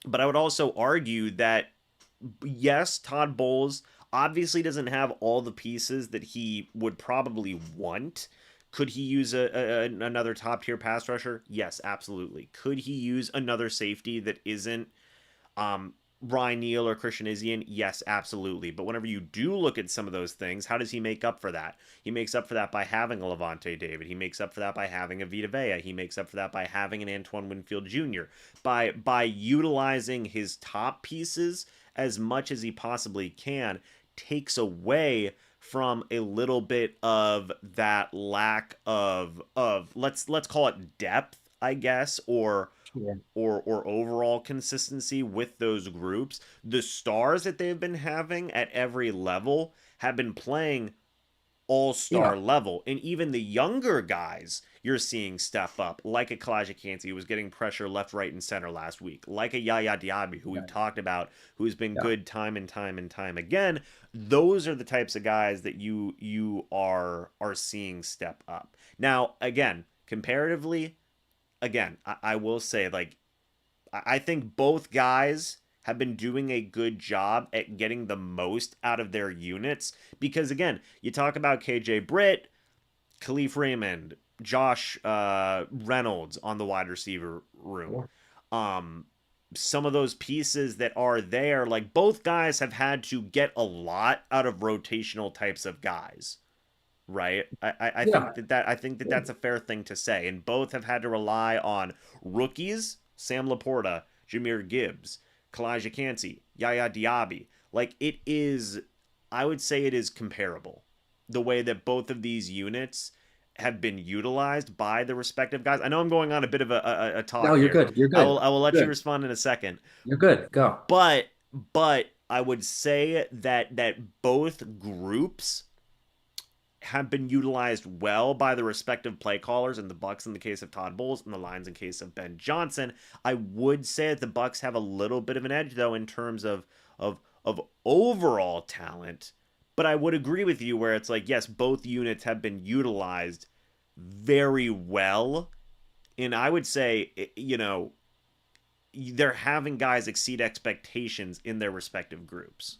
Speaker 1: But I would also argue that yes, Todd Bowles obviously doesn't have all the pieces that he would probably want. Could he use another top tier pass rusher? Yes, absolutely. Could he use another safety that isn't um, Ryan Neal or Christian Izien? Yes, absolutely. But whenever you do look at some of those things, how does he make up for that? He makes up for that by having a Levante David. He makes up for that by having a Vita Vea. He makes up for that by having an Antoine Winfield Jr. By utilizing his top pieces as much as he possibly can, takes away from a little bit of that lack of let's call it depth, I guess,
Speaker 2: sure.
Speaker 1: or overall consistency with those groups. The stars that they've been having at every level have been playing all-star
Speaker 2: Yeah,
Speaker 1: level. And even the younger guys you're seeing step up, like a Kalijah Kancey, who was getting pressure left, right, and center last week, like a Yaya Diaby, who we've
Speaker 2: yeah,
Speaker 1: talked about, who's been
Speaker 2: yeah.
Speaker 1: good time and time and time again. Those are the types of guys that you are seeing step up. Now, again, comparatively, again, I will say, like, I think both guys have been doing a good job at getting the most out of their units because, again, you talk about KJ Britt, Khalif Raymond, Josh Reynolds on the wide receiver room.
Speaker 2: Sure.
Speaker 1: Um, some of those pieces that are there, like both guys have had to get a lot out of rotational types of guys, right? I
Speaker 2: Yeah,
Speaker 1: think I think that that's a fair thing to say, and both have had to rely on rookies, Sam Laporta, Jameer Gibbs, Kalijah Kancey, Yaya Diaby. Like it is, I would say it is comparable the way that both of these units have been utilized by the respective guys. I know I'm going on a bit of a
Speaker 2: no,
Speaker 1: talk
Speaker 2: you're
Speaker 1: here.
Speaker 2: good. You're
Speaker 1: I
Speaker 2: good.
Speaker 1: will let you
Speaker 2: Good.
Speaker 1: respond in a second,
Speaker 2: You're good. Go.
Speaker 1: but I would say that both groups have been utilized well by the respective play callers, and the Bucs in the case of Todd Bowles and the Lions in case of Ben Johnson. I would say that the Bucs have a little bit of an edge though in terms of overall talent, but I would agree with you where it's like yes, both units have been utilized very well, and I would say they're having guys exceed expectations in their respective groups.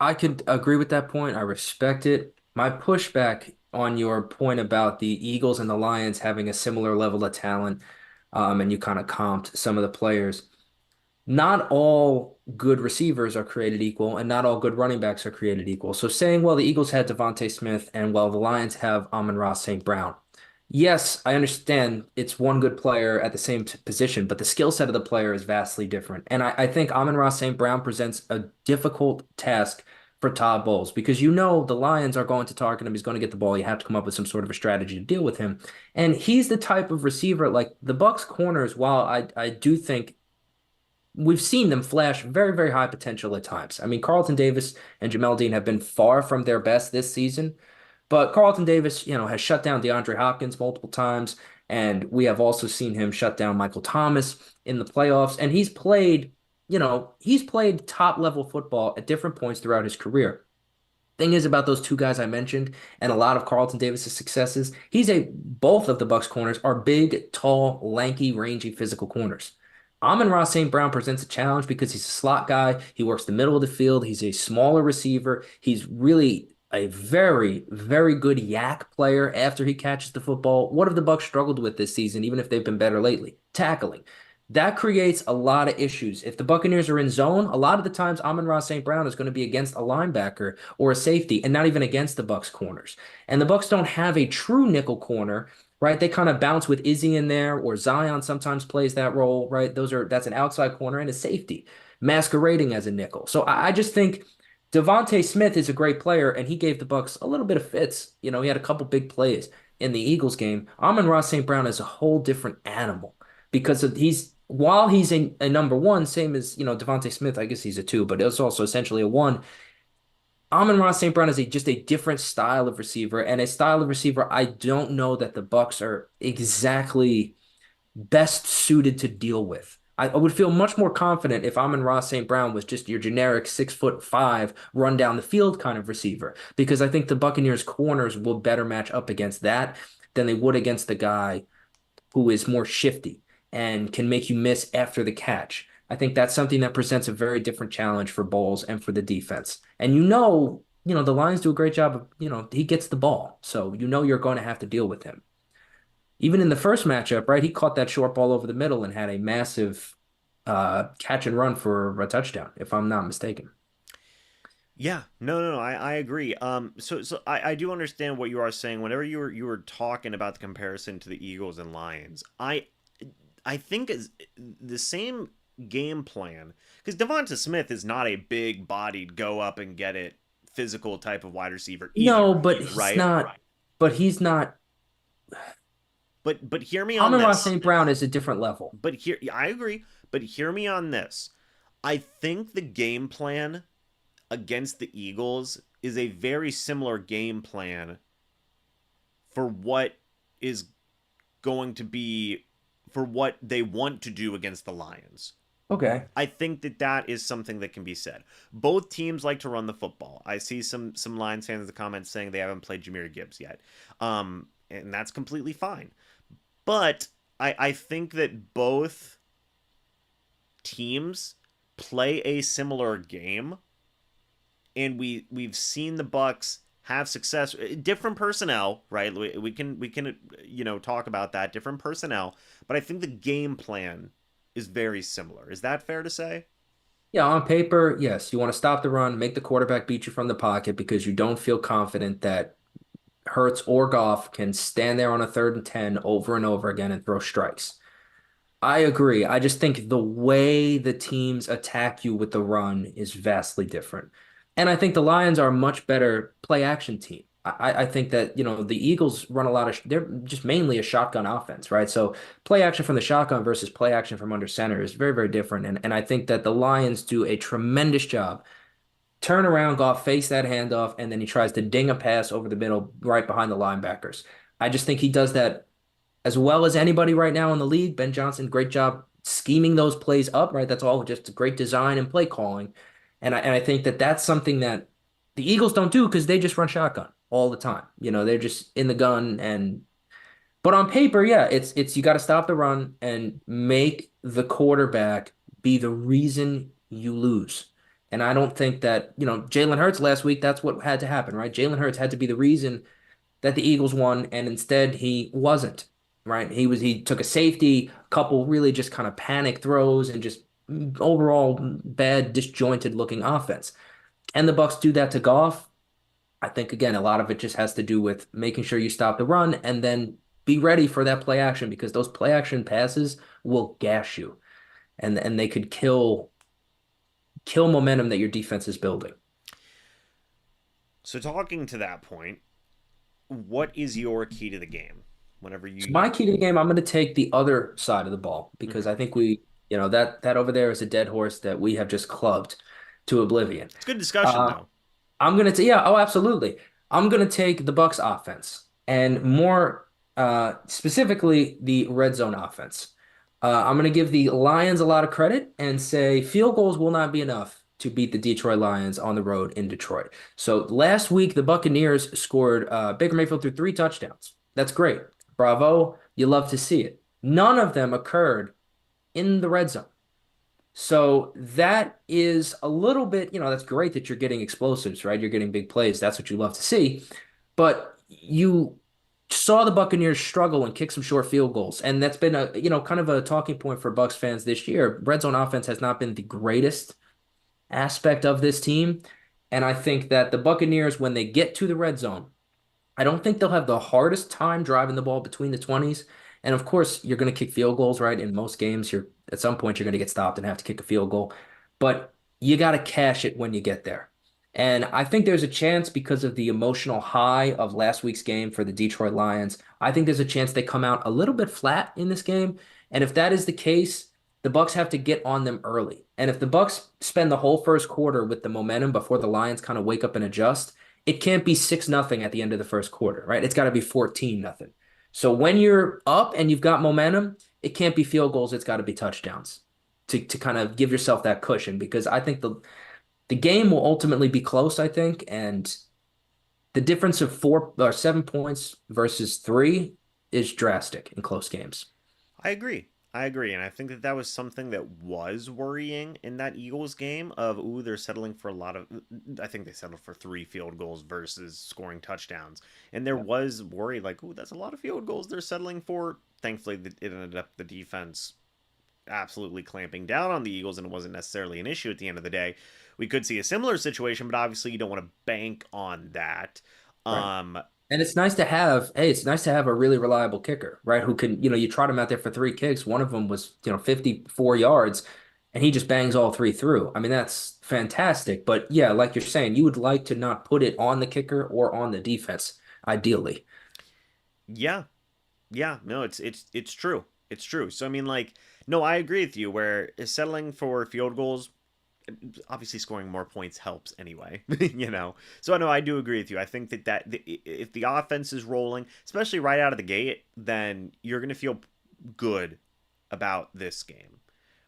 Speaker 2: I could agree with that point. I respect it. My pushback on your point about the Eagles and the Lions having a similar level of talent, and you kind of comped some of the players. not all good receivers are created equal, and not all good running backs are created equal. So saying, well, the Eagles had Devontae Smith, and well, the Lions have Amon-Ra St. Brown. Yes, I understand it's one good player at the same position, but the skill set of the player is vastly different. And I think Amon-Ra St. Brown presents a difficult task for Todd Bowles because you know the Lions are going to target him. He's going to get the ball. You have to come up with some sort of a strategy to deal with him. And he's the type of receiver like the Bucs corners, while I do think we've seen them flash very, very high potential at times. I mean, Carlton Davis and Jamel Dean have been far from their best this season, but Carlton Davis, has shut down DeAndre Hopkins multiple times, and we have also seen him shut down Michael Thomas in the playoffs, and he's played top level football at different points throughout his career. Thing is about those two guys I mentioned and a lot of Carlton Davis's successes, both of the Bucks corners are big, tall, lanky, rangy, physical corners. Amon-Ra St. Brown presents a challenge because he's a slot guy. He works the middle of the field. He's a smaller receiver. He's really a very, very good yak player after he catches the football. What have the Bucks struggled with this season, even if they've been better lately? Tackling. That creates a lot of issues. If the Buccaneers are in zone, a lot of the times Amon-Ra St. Brown is going to be against a linebacker or a safety and not even against the Bucks corners. And the Bucks don't have a true nickel corner, right? They kind of bounce with Izzy in there, or Zion sometimes plays that role, right? That's an outside corner and a safety masquerading as a nickel. So I just think Devontae Smith is a great player, and he gave the Bucks a little bit of fits. He had a couple big plays in the Eagles game. Amon-Ra St. Brown is a whole different animal because while he's a number one, same as Devontae Smith, I guess he's a two, but it's also essentially a one. Amon-Ra St. Brown is just a different style of receiver, and a style of receiver I don't know that the Bucks are exactly best suited to deal with. I would feel much more confident if Amon-Ra St. Brown was just your generic 6'5" run down the field kind of receiver, because I think the Buccaneers corners will better match up against that than they would against the guy who is more shifty and can make you miss after the catch. I think that's something that presents a very different challenge for Bowles and for the defense. And the Lions do a great job of, he gets the ball. So you're going to have to deal with him. Even in the first matchup, right, he caught that short ball over the middle and had a massive catch and run for a touchdown, if I'm not mistaken.
Speaker 1: Yeah, no, I agree. So I do understand what you are saying. Whenever you were talking about the comparison to the Eagles and Lions, I think is the same game plan because Devonta Smith is not a big bodied go up and get it physical type of wide receiver
Speaker 2: No,
Speaker 1: either,
Speaker 2: but he's
Speaker 1: right?
Speaker 2: not. But he's not.
Speaker 1: But hear me on
Speaker 2: Amon-Ra
Speaker 1: this.
Speaker 2: St. Brown is a different level.
Speaker 1: But here I agree. But hear me on this. I think the game plan against the Eagles is a very similar game plan for what is going to be for what they want to do against the Lions.
Speaker 2: Okay.
Speaker 1: I think that is something that can be said. Both teams like to run the football. I see some Lions fans in the comments saying they haven't played Jahmyr Gibbs yet, and that's completely fine. But I think that both teams play a similar game, and we've seen the Bucs have success. Different personnel, right? We can talk about that. Different personnel, but I think the game plan is very similar. Is that fair to say?
Speaker 2: Yeah, on paper, yes, you want to stop the run, make the quarterback beat you from the pocket because you don't feel confident that Hurts or Goff can stand there on a 3rd and 10 over and over again and throw strikes. I agree. I just think the way the teams attack you with the run is vastly different. And I think the Lions are a much better play action team. I think that, the Eagles run they're just mainly a shotgun offense, right? So play action from the shotgun versus play action from under center is very, very different. And I think that the Lions do a tremendous job. Turn around, Goff face that handoff, and then he tries to ding a pass over the middle right behind the linebackers. I just think he does that as well as anybody right now in the league. Ben Johnson, great job scheming those plays up, right? That's all just great design and play calling. And I think that that's something that the Eagles don't do because they just run shotgun all the time. They're just in the gun but on paper, yeah, it's you got to stop the run and make the quarterback be the reason you lose. And I don't think that, Jalen Hurts last week, that's what had to happen, right? Jalen Hurts had to be the reason that the Eagles won, and instead he wasn't, right? He took a safety, a couple really just kind of panic throws and just overall bad, disjointed looking offense. And the Bucs do that to Goff. I think again, a lot of it just has to do with making sure you stop the run and then be ready for that play action because those play action passes will gash you and they could kill momentum that your defense is building.
Speaker 1: So talking to that point, what is your key to the game? Whenever
Speaker 2: So my
Speaker 1: you,
Speaker 2: key to the game, I'm going to take the other side of the ball because
Speaker 1: Mhm.
Speaker 2: I think that over there is a dead horse that we have just clubbed to oblivion.
Speaker 1: It's good discussion
Speaker 2: Uh,
Speaker 1: though.
Speaker 2: I'm gonna yeah, oh absolutely. I'm gonna take the Bucks offense and more specifically the red zone offense. I'm gonna give the Lions a lot of credit and say field goals will not be enough to beat the Detroit Lions on the road in Detroit. So last week the Buccaneers scored Baker Mayfield threw 3 touchdowns. That's great. Bravo. You love to see it. None of them occurred in the red zone. So that is a little bit, that's great that you're getting explosives, right? You're getting big plays. That's what you love to see. But you saw the Buccaneers struggle and kick some short field goals. And that's been kind of a talking point for Bucs fans this year. Red zone offense has not been the greatest aspect of this team. And I think that the Buccaneers, when they get to the red zone, I don't think they'll have the hardest time driving the ball between the 20s. And of course, you're going to kick field goals, right? In most games, you're at some point you're going to get stopped and have to kick a field goal. But you got to cash it when you get there. And I think there's a chance because of the emotional high of last week's game for the Detroit Lions. I think there's a chance they come out a little bit flat in this game. And if that is the case, the Bucs have to get on them early. And if the Bucs spend the whole first quarter with the momentum before the Lions kind of wake up and adjust, it can't be 6-0 at the end of the first quarter, right? It's got to be 14-0. So when you're up and you've got momentum, it can't be field goals, it's got to be touchdowns to kind of give yourself that cushion because I think the game will ultimately be close, I think, and the difference of 4 or 7 points versus 3 is drastic in close games.
Speaker 1: I agree. I agree, and I think that that was something that was worrying in that Eagles game. Of ooh, they're settling for a lot of. I think they settled for 3 field goals versus scoring touchdowns, and there
Speaker 2: Yeah.
Speaker 1: was worry like, ooh, that's a lot of field goals they're settling for. Thankfully, it ended up the defense absolutely clamping down on the Eagles, and it wasn't necessarily an issue at the end of the day. We could see a similar situation, but obviously, you don't want to bank on that.
Speaker 2: Right.
Speaker 1: Um,
Speaker 2: And it's nice to have a really reliable kicker, right? Who can, you trot him out there for 3 kicks. One of them was, 54 yards, and he just bangs all 3 through. I mean, that's fantastic. But yeah, like you're saying, you would like to not put it on the kicker or on the defense, ideally.
Speaker 1: yeah, yeah, no, it's true. It's true. So I mean, like, no, I agree with you. Where settling for field goals, obviously scoring more points helps anyway. So I know I do agree with you. I think that if the offense is rolling, especially right out of the gate, then you're gonna feel good about this game,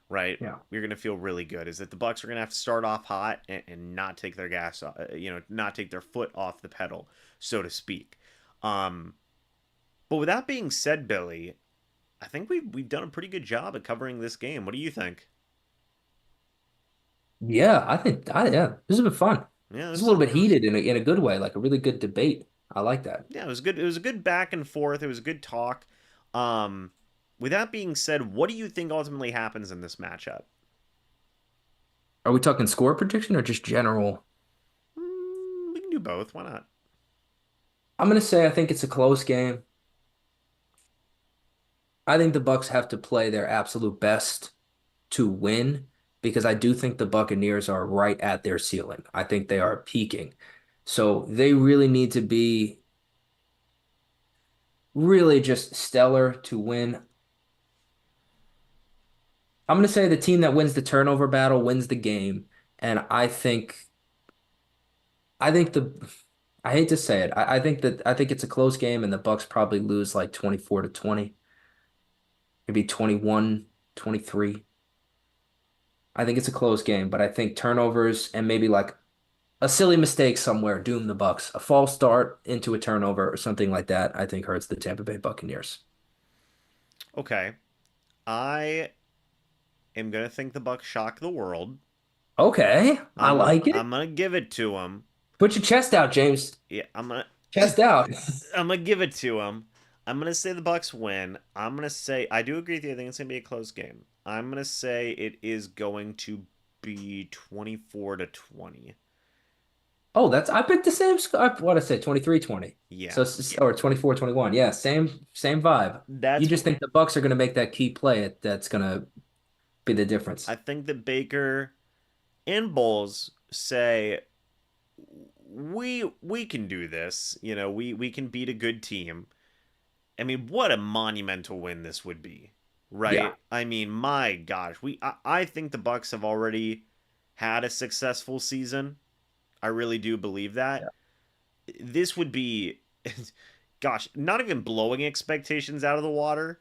Speaker 1: right?
Speaker 2: Yeah.
Speaker 1: You're gonna feel really good. Is that the Bucks are gonna have to start off hot and not take their not take their foot off the pedal, so to speak. Um, but with that being said, Billy, I think we've done a pretty good job at covering this game. What do you think?
Speaker 2: Yeah, yeah, this has been fun.
Speaker 1: Yeah,
Speaker 2: It's
Speaker 1: this
Speaker 2: a
Speaker 1: is
Speaker 2: little bit heated in a good way, like a really good debate. I like that.
Speaker 1: yeah, it was good. It was a good back and forth. It was a good talk. Um, with that being said, what do you think ultimately happens in this matchup?
Speaker 2: Are we talking score prediction or just general?
Speaker 1: We can do both. Why not?
Speaker 2: I'm gonna say I think it's a close game. I think the Bucks have to play their absolute best to win because I do think the Buccaneers are right at their ceiling. I think they are peaking. So they really need to be really just stellar to win. I'm going to say the team that wins the turnover battle wins the game. And I think I hate to say it. I think it's a close game and the Bucks probably lose like 24-20, maybe 21-23. I think it's a close game, but I think turnovers and maybe like a silly mistake somewhere doom the Bucks. A false start into a turnover or something like that, I think hurts the Tampa Bay Buccaneers.
Speaker 1: Okay, I am gonna think the Bucks shock the world.
Speaker 2: Okay, I like it.
Speaker 1: I'm gonna give it to them.
Speaker 2: Put your chest out, James.
Speaker 1: Yeah,
Speaker 2: Chest out.
Speaker 1: I'm gonna give it to them. I'm gonna say the Bucs win. I'm gonna say I do agree with you. I think it's gonna be a close game. I'm gonna say it is going to be 24-20.
Speaker 2: Oh, I picked the same score. What I say, 23-20. So,
Speaker 1: Yeah,
Speaker 2: or 24-21. Yeah, same vibe. You
Speaker 1: that's.
Speaker 2: just think the Bucks are going to make that key play that's going to be the difference.
Speaker 1: I think that Baker and Bowles say we can do this. We can beat a good team. I mean, what a monumental win this would be,
Speaker 2: Yeah.
Speaker 1: right? I mean, my gosh, I think the Bucs have already had a successful season. I really do believe
Speaker 2: Yeah.
Speaker 1: that. This would be, gosh, not even blowing expectations out of the water.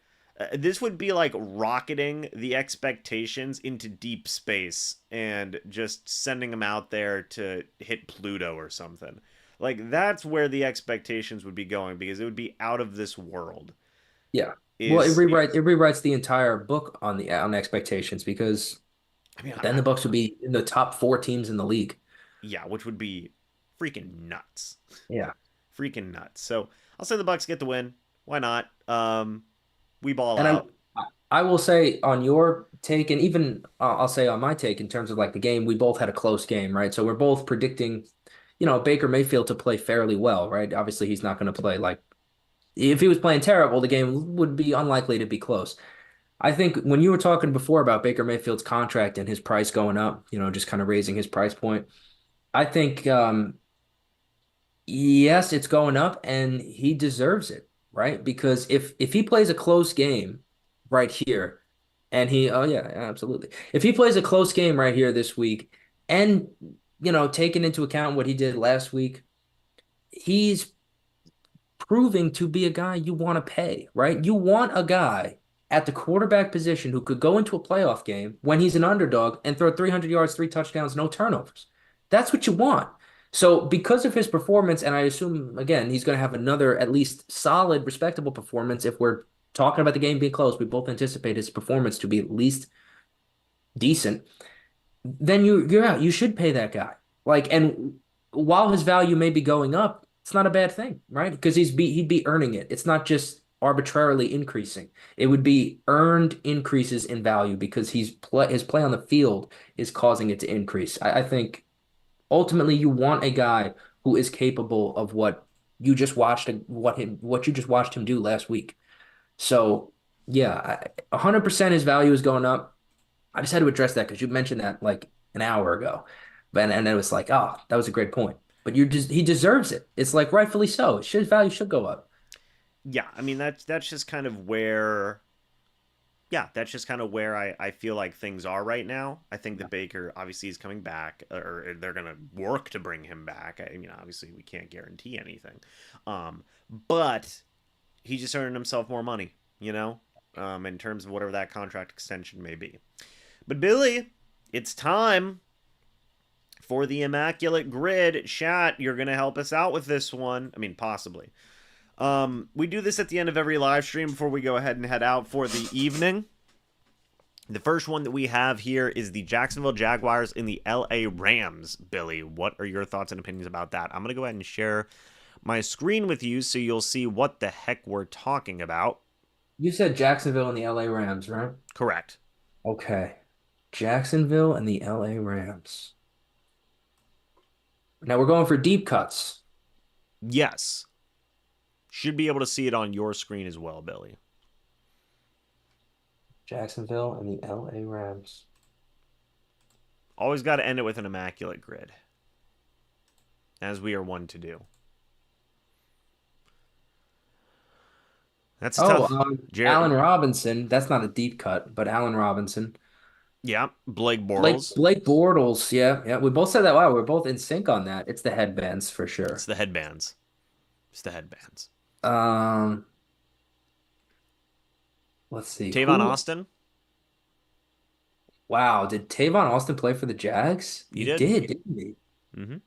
Speaker 1: This would be like rocketing the expectations into deep space and just sending them out there to hit Pluto or something. Like that's where the expectations would be going because it would be out of this world.
Speaker 2: Yeah. Well,
Speaker 1: Is
Speaker 2: it rewrites the entire book on expectations because
Speaker 1: I mean,
Speaker 2: then the Bucks would be in the top four teams in the league.
Speaker 1: yeah, which would be freaking nuts,
Speaker 2: Yeah.
Speaker 1: freaking nuts. So I'll say the Bucks get the win. Why not? We ball
Speaker 2: And
Speaker 1: out.
Speaker 2: I will say on your take, and even I'll say on my take in terms of like the game, we both had a close game, right? So we're both predicting, Baker Mayfield to play fairly well, right? Obviously, he's not going to play like if he was playing terrible, the game would be unlikely to be close. I think when you were talking before about Baker Mayfield's contract and his price going up, just kind of raising his price point, I think yes, it's going up and he deserves it, right? Because if he plays a close game right here, and oh yeah, absolutely. If he plays a close game right here this week, and taking into account what he did last week, he's proving to be a guy you want to pay, right? You want a guy at the quarterback position who could go into a playoff game when he's an underdog and throw 300 yards, three touchdowns, no turnovers. That's what you want. So, because of his performance, and I assume, again, he's going to have another at least solid, respectable performance. If we're talking about the game being close, we both anticipate his performance to be at least decent. Then you're out. You should pay that guy. And while his value may be going up, it's not a bad thing, right? Because he'd be earning it. It's not just arbitrarily increasing. It would be earned increases in value because his play on the field is causing it to increase. I think ultimately you want a guy who is capable of what you just watched him do last week. So yeah, 100% his value is going up. I just had to address that because you mentioned that like an hour ago. And it was like, oh, that was a great point. But he deserves it. It's like rightfully so. His value should go up.
Speaker 1: Yeah, I mean that's just kind of where yeah, that's just kind of where I feel like things are right now. I think that Baker obviously is coming back, or they're gonna work to bring him back. I mean, obviously we can't guarantee anything, but he just earned himself more money, in terms of whatever that contract extension may be. But Billy, it's time for the Immaculate Grid. Chat, you're gonna help us out with this one. I mean, possibly. We do this at the end of every live stream before we go ahead and head out for the evening. The first one that we have here is the Jacksonville Jaguars and the LA Rams. Billy, what are your thoughts and opinions about that? I'm going to go ahead and share my screen with you so you'll see what the heck we're talking about.
Speaker 2: You said Jacksonville and the LA Rams, right?
Speaker 1: Correct.
Speaker 2: Okay. Jacksonville and the LA Rams. Now we're going for deep cuts.
Speaker 1: Yes. Should be able to see it on your screen as well, Billy.
Speaker 2: Jacksonville and the LA Rams.
Speaker 1: Always got to end it with an Immaculate Grid, as we are one to do. That's tough.
Speaker 2: Allen Robinson. That's not a deep cut, but Allen Robinson.
Speaker 1: Yeah, Blake Bortles.
Speaker 2: Blake Bortles. Yeah, yeah. We both said that. Wow, we're both in sync on that. It's the headbands for sure.
Speaker 1: It's the headbands. It's the headbands.
Speaker 2: Um, let's see.
Speaker 1: Tavon Austin.
Speaker 2: Wow, did Tavon Austin play for the Jags?
Speaker 1: He did,
Speaker 2: didn't he?
Speaker 1: Mm-hmm.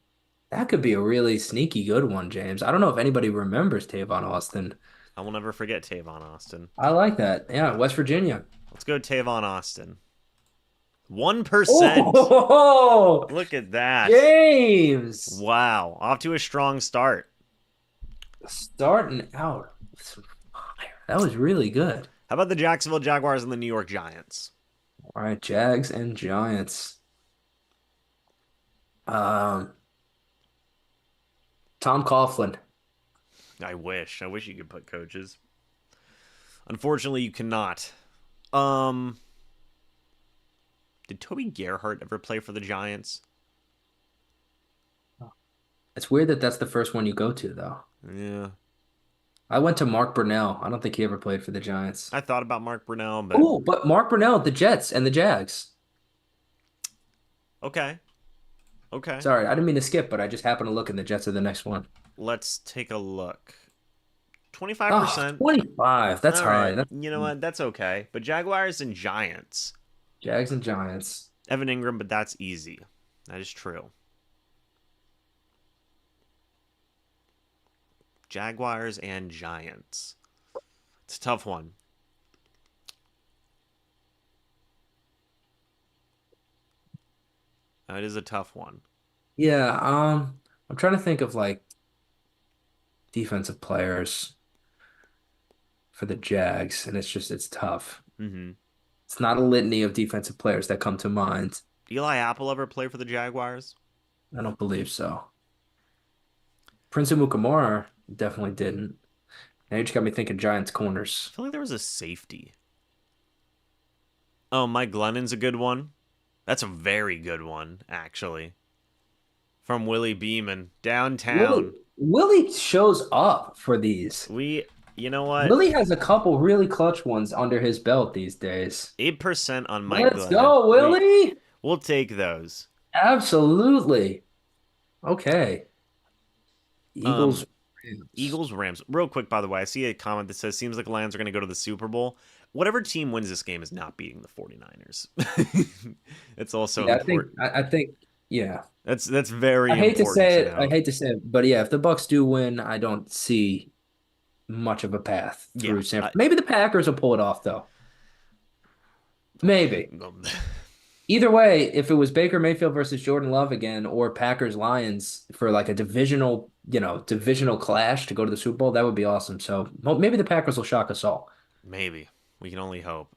Speaker 2: That could be a really sneaky good one, James. I don't know if anybody remembers Tavon Austin.
Speaker 1: I will never forget Tavon Austin.
Speaker 2: I like that. Yeah, West Virginia.
Speaker 1: Let's go Tavon Austin. 1%.
Speaker 2: Oh,
Speaker 1: look at that.
Speaker 2: James.
Speaker 1: Wow. Off to a strong start.
Speaker 2: Starting out. That was really good.
Speaker 1: How about the Jacksonville Jaguars and the New York Giants?
Speaker 2: All right, Jags and Giants. Um, Tom Coughlin.
Speaker 1: I wish. I wish you could put coaches. Unfortunately, you cannot. Um, did Toby Gerhart ever play for the Giants?
Speaker 2: It's weird that that's the first one you go to, though.
Speaker 1: Yeah.
Speaker 2: I went to Mark Brunell. I don't think he ever played for the Giants.
Speaker 1: I thought about Mark Brunell, but
Speaker 2: Oh, but Mark Brunell, the Jets and the Jags.
Speaker 1: okay. Okay.
Speaker 2: Sorry, I didn't mean to skip, but I just happened to look and the Jets are the next one.
Speaker 1: Let's take a look.
Speaker 2: Oh,
Speaker 1: 25%.
Speaker 2: 25. That's
Speaker 1: All
Speaker 2: high.
Speaker 1: right.
Speaker 2: That's
Speaker 1: You know what? That's okay. But Jaguars and Giants.
Speaker 2: Jags and Giants.
Speaker 1: Evan Ingram, but that's easy. That is true. Jaguars and Giants. It's a tough one. It is a tough one.
Speaker 2: Yeah, I'm trying to think of like defensive players for the Jags, and it's tough.
Speaker 1: Mm-hmm.
Speaker 2: It's not a litany of defensive players that come to mind.
Speaker 1: Eli Apple ever play for the Jaguars?
Speaker 2: I don't believe so. Prince Amukamara definitely didn't. Now you just got me thinking Giants
Speaker 1: I
Speaker 2: corners.
Speaker 1: feel like there was a safety. Oh, Mike Glennon's a good one. That's a very good one, actually. From Willie Beeman,
Speaker 2: Willie
Speaker 1: downtown.
Speaker 2: Willie shows up for these.
Speaker 1: You know what?
Speaker 2: Willie has a couple really clutch ones under his belt these days.
Speaker 1: 8% on Mike
Speaker 2: Let's
Speaker 1: Glennon.
Speaker 2: go, Willie!
Speaker 1: We'll take those.
Speaker 2: Absolutely. Okay.
Speaker 1: Um,
Speaker 2: Eagles, Rams.
Speaker 1: Eagles, Rams. Real quick, by the way, I see a comment that says, seems like Lions are going to go to the Super Bowl. Whatever team wins this game is not beating the 49ers. It's also
Speaker 2: Yeah, I think
Speaker 1: important.
Speaker 2: I think yeah.
Speaker 1: That's very
Speaker 2: I hate to
Speaker 1: important
Speaker 2: say
Speaker 1: to
Speaker 2: it. I
Speaker 1: note.
Speaker 2: hate to say it, but yeah, if the Bucs do win, I don't see much of a path
Speaker 1: Yeah.
Speaker 2: through San. Maybe the Packers will pull it off though. Maybe. Either way, if it was Baker Mayfield versus Jordan Love again, or Packers Lions for like a divisional clash to go to the Super Bowl, that would be awesome. So well, maybe the Packers will shock us all.
Speaker 1: Maybe. We can only hope.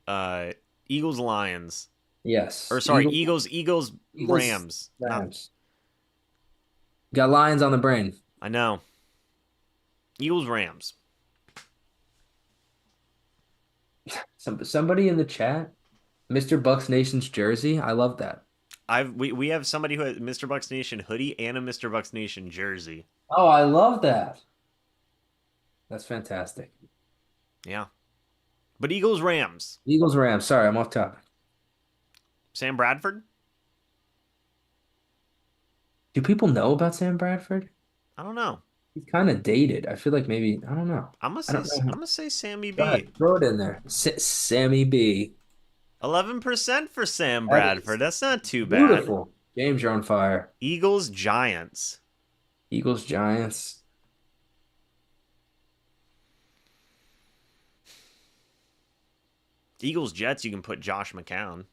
Speaker 1: Eagles, Lions. Or
Speaker 2: Yes,
Speaker 1: sorry, Eagles,
Speaker 2: Eagles,
Speaker 1: Rams. Not
Speaker 2: Rams. Got Lions on the brain.
Speaker 1: I know. Eagles, Rams.
Speaker 2: Somebody in the chat, MrBucsNation's jersey. I love that.
Speaker 1: We have somebody who has MrBucsNation hoodie and a MrBucsNation jersey.
Speaker 2: Oh, I love that. That's fantastic.
Speaker 1: Yeah. But Eagles, Rams.
Speaker 2: Eagles, Rams. Sorry, I'm off topic.
Speaker 1: Sam Bradford?
Speaker 2: Do people know about Sam Bradford?
Speaker 1: I don't know.
Speaker 2: He's kind of dated. I feel like maybe I don't know.
Speaker 1: I'm gonna
Speaker 2: I
Speaker 1: say
Speaker 2: don't know.
Speaker 1: I'm gonna say Sammy
Speaker 2: Go
Speaker 1: B.
Speaker 2: ahead, throw it in there. Sammy B.
Speaker 1: 11% for Sam
Speaker 2: That is
Speaker 1: Bradford. That's not too bad.
Speaker 2: beautiful. James, you're on fire.
Speaker 1: Eagles, Giants.
Speaker 2: Eagles, Giants.
Speaker 1: Eagles, Jets. You can put Josh McCown.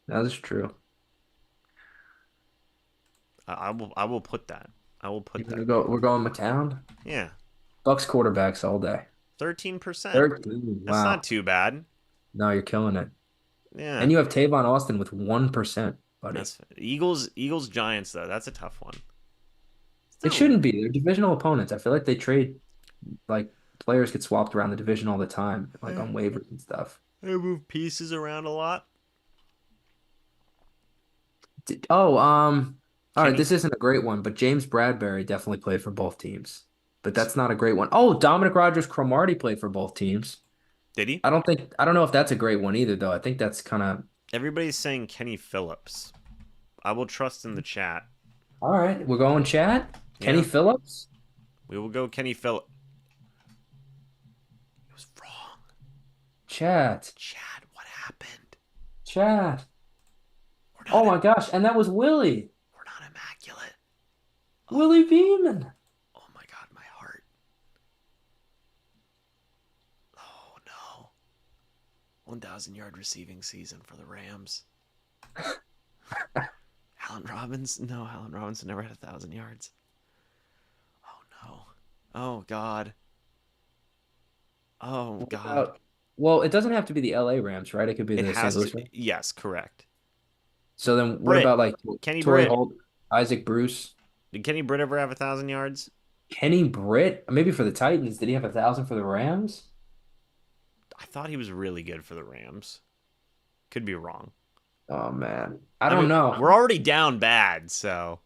Speaker 2: That is true.
Speaker 1: I will put that. I will
Speaker 2: You're
Speaker 1: put
Speaker 2: gonna
Speaker 1: that.
Speaker 2: go. We're going McCown.
Speaker 1: Yeah.
Speaker 2: Bucks quarterbacks all day.
Speaker 1: 13%.
Speaker 2: 13.
Speaker 1: That's
Speaker 2: Wow.
Speaker 1: not too bad.
Speaker 2: No, you're killing it.
Speaker 1: Yeah.
Speaker 2: And you have Tavon Austin with 1%, buddy.
Speaker 1: That's Eagles, Giants though. That's a tough one.
Speaker 2: It
Speaker 1: Still,
Speaker 2: shouldn't be. They're divisional opponents. I feel like they trade like players get swapped around the division all the time, like
Speaker 1: eh,
Speaker 2: on waivers and stuff.
Speaker 1: they move pieces around a lot.
Speaker 2: Oh, all right,
Speaker 1: Kenny,
Speaker 2: this isn't a great one, but James Bradbury definitely played for both teams. But that's not a great one. Oh, Dominic Rodgers-Cromartie played for both teams.
Speaker 1: did he?
Speaker 2: I don't know if that's a great one either, though. I think that's kind of
Speaker 1: Everybody's saying Kenny Phillips. I will trust in the chat.
Speaker 2: all right. We're going chat. Kenny
Speaker 1: Yeah,
Speaker 2: Phillips?
Speaker 1: we will go Kenny Phillips. It was wrong.
Speaker 2: Chat.
Speaker 1: Chad, what happened?
Speaker 2: Chat.
Speaker 1: We're
Speaker 2: Oh
Speaker 1: not.
Speaker 2: my gosh, and that was Willie.
Speaker 1: We're not immaculate.
Speaker 2: Willie Beeman.
Speaker 1: Oh my God, my heart. Oh no. 1,000-yard receiving season for the Rams. Allen Robinson? No, Allen Robinson never had 1,000 yards. Oh no. Oh God. Oh
Speaker 2: What
Speaker 1: God.
Speaker 2: about, well, it doesn't have to be the LA Rams, right? It could be
Speaker 1: It
Speaker 2: the St.
Speaker 1: has to.
Speaker 2: Louis Rams.
Speaker 1: Yes, correct.
Speaker 2: So then what
Speaker 1: Britt.
Speaker 2: about like
Speaker 1: Kenny
Speaker 2: Torrey
Speaker 1: Britt.
Speaker 2: Holt, Isaac Bruce,
Speaker 1: Did Kenny Britt ever have 1,000 yards?
Speaker 2: Kenny Britt? Maybe for the Titans. Did he have 1,000 for the Rams?
Speaker 1: I thought he was really good for the Rams. Could be wrong.
Speaker 2: Oh man. I
Speaker 1: I
Speaker 2: don't
Speaker 1: mean,
Speaker 2: know.
Speaker 1: we're already down bad, so.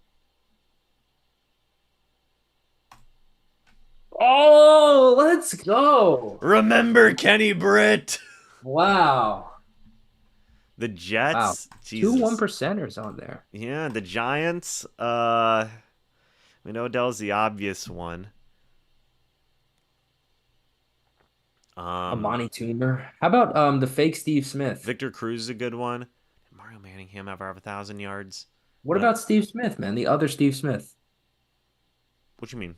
Speaker 2: Oh, let's go.
Speaker 1: Remember Kenny Britt.
Speaker 2: Wow.
Speaker 1: The
Speaker 2: Wow.
Speaker 1: Jets.
Speaker 2: Two one
Speaker 1: Jesus.
Speaker 2: percenters on there.
Speaker 1: Yeah, the Giants. We know Odell's the obvious one. Um,
Speaker 2: Amani Toomer. How about the fake Steve Smith?
Speaker 1: Victor Cruz is a good one. Did Mario Manningham ever have 1,000 yards?
Speaker 2: What about Steve Smith, man? The other Steve Smith.
Speaker 1: What you mean?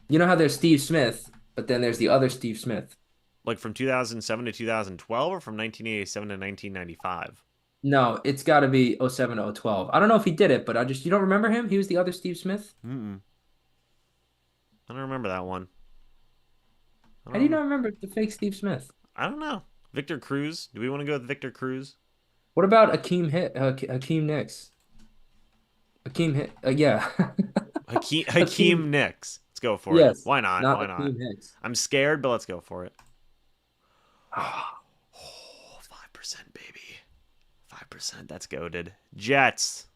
Speaker 2: You know how there's Steve Smith, but then there's the other Steve Smith.
Speaker 1: Like from 2007 to 2012, or from 1987 to 1995?
Speaker 2: No, it's got to be '07 to '12. I don't know if he did it, but you don't remember him? He was the other Steve Smith?
Speaker 1: Mm-mm. I don't remember that one. I
Speaker 2: How do you
Speaker 1: don't.
Speaker 2: not remember the fake Steve Smith?
Speaker 1: I don't know. Victor Cruz. Do we want to go with Victor Cruz?
Speaker 2: What about Hakeem Nicks? Yeah.
Speaker 1: Hakeem
Speaker 2: Hakeem,
Speaker 1: Nicks. Let's go for it.
Speaker 2: yes,
Speaker 1: Why not?
Speaker 2: not
Speaker 1: Why not?
Speaker 2: Hakeem Hicks.
Speaker 1: I'm scared, but let's go for it.
Speaker 2: Ah,
Speaker 1: Oh, 5%, baby. 5%. That's goaded. Jets.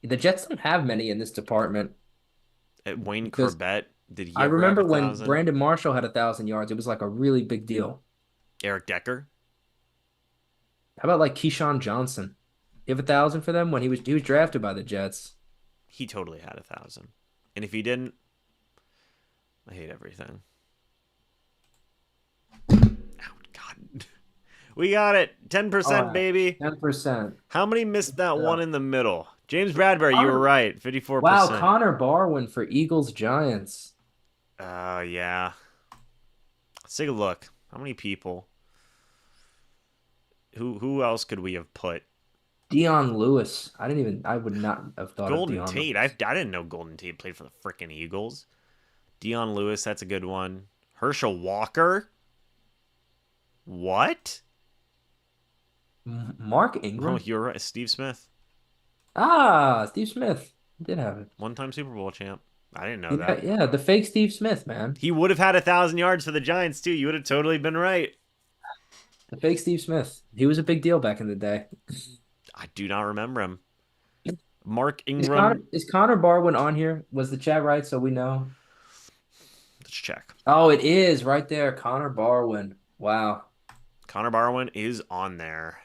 Speaker 2: the Jets don't have many in this department
Speaker 1: Wayne
Speaker 2: because
Speaker 1: Corbett. Did he
Speaker 2: I
Speaker 1: ever have
Speaker 2: remember
Speaker 1: a
Speaker 2: when
Speaker 1: thousand?
Speaker 2: Brandon Marshall had 1,000 yards, it was like a really big deal.
Speaker 1: Eric Decker.
Speaker 2: How about like Keyshawn Johnson? You have 1,000 for them when he was drafted by the Jets.
Speaker 1: He totally had 1,000. And if he didn't, I hate everything. Ouch, God. We got it.
Speaker 2: All
Speaker 1: 10%,
Speaker 2: right,
Speaker 1: baby.
Speaker 2: 10%.
Speaker 1: How many missed that one in the middle? James Bradbury, you were right.
Speaker 2: Wow,
Speaker 1: 54%.
Speaker 2: Connor Barwin for Eagles Giants.
Speaker 1: Yeah. Let's take a look. How many people? Who else could we have put?
Speaker 2: Dion Lewis. I would not have thought of
Speaker 1: Golden
Speaker 2: Dion
Speaker 1: Tate. I
Speaker 2: Lewis.
Speaker 1: didn't know Golden Tate played for the freaking Eagles. Dion Lewis, that's a good one. Herschel Walker. What?
Speaker 2: Mark
Speaker 1: Oh,
Speaker 2: Ingram.
Speaker 1: you're right. Steve Smith.
Speaker 2: Steve Smith. He did have it.
Speaker 1: One-time Super Bowl champ. I didn't know
Speaker 2: Yeah,
Speaker 1: that.
Speaker 2: yeah, the fake Steve Smith, man.
Speaker 1: He would have had 1,000 yards for the Giants, too. You would have totally been right.
Speaker 2: The fake Steve Smith. He was a big deal back in the day.
Speaker 1: I do not remember him. Mark
Speaker 2: Is Connor
Speaker 1: Ingram.
Speaker 2: is Connor Barwin on here? Was the chat right so we know?
Speaker 1: Let's check.
Speaker 2: Oh, it is right there. Connor Barwin. Wow.
Speaker 1: Connor Barwin is on there.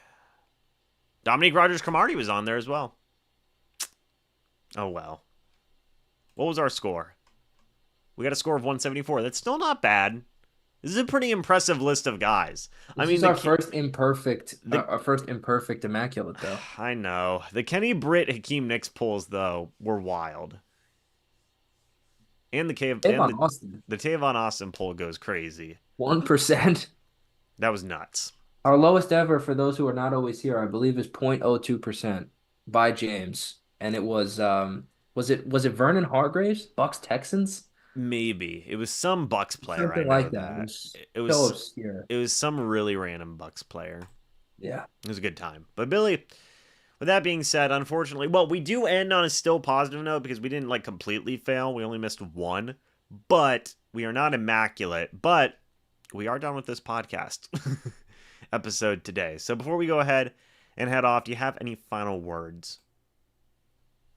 Speaker 1: Dominique Rodgers-Cromartie was on there as well. Oh, well. What was our score? We got a score of 174. That's still not bad. This is a pretty impressive list of guys.
Speaker 2: This is our first imperfect immaculate though.
Speaker 1: I know. The Kenny Britt Hakeem Nicks pulls though were wild. And the
Speaker 2: Avon Austin.
Speaker 1: the Tavon Austin pull goes crazy.
Speaker 2: 1%.
Speaker 1: That was nuts.
Speaker 2: Our lowest ever for those who are not always here, I believe, is 0.02% by James. And it was it Vernon Hargraves, Bucs Texans?
Speaker 1: Maybe it was some Bucks player. I
Speaker 2: Something
Speaker 1: know
Speaker 2: like that. It
Speaker 1: that
Speaker 2: was
Speaker 1: it
Speaker 2: so
Speaker 1: was
Speaker 2: obscure.
Speaker 1: it was some really random Bucks player.
Speaker 2: Yeah.
Speaker 1: It was a good time. But Billy, with that being said, unfortunately, well, we do end on a still positive note because we didn't like completely fail. We only missed one, but we are not immaculate. But we are done with this podcast episode today. So before we go ahead and head off, do you have any final words?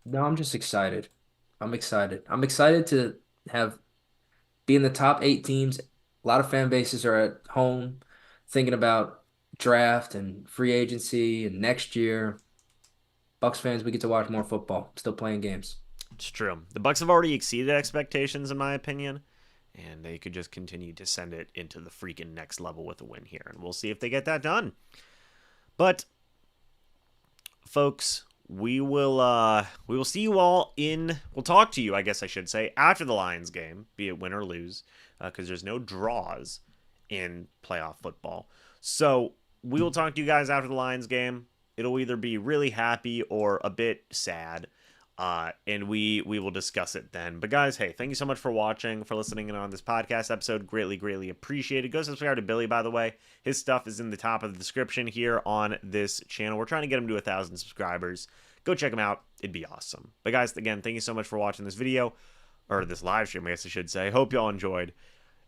Speaker 2: No, I'm just excited. I'm excited. I'm excited to have be in the top 8 teams. A lot of fan bases are at home thinking about draft and free agency and next year. Bucks fans, we get to watch more football. Still playing games.
Speaker 1: It's true. The Bucks have already exceeded expectations, in my opinion, and they could just continue to send it into the freaking next level with a win here, and we'll see if they get that done. But, folks, we will see you all we'll talk to you, I guess I should say, after the Lions game, be it win or lose, because there's no draws in playoff football. So we will talk to you guys after the Lions game. It'll either be really happy or a bit sad. And we will discuss it then. But guys, hey, thank you so much for watching, for listening in on this podcast episode. Greatly appreciated. Go subscribe to Billy, by the way. His stuff is in the top of the description here on this channel. We're trying to get him to 1,000 subscribers. Go check him out. It'd be awesome. But guys, again, thank you so much for watching this video, or this live stream, I guess I should say. Hope y'all enjoyed.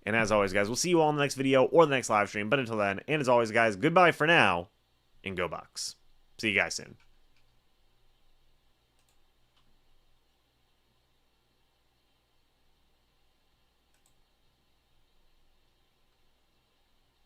Speaker 1: And as always, guys, we'll see you all in the next video or the next live stream. But until then, and as always, guys, goodbye for now, and go Bucs. See you guys soon.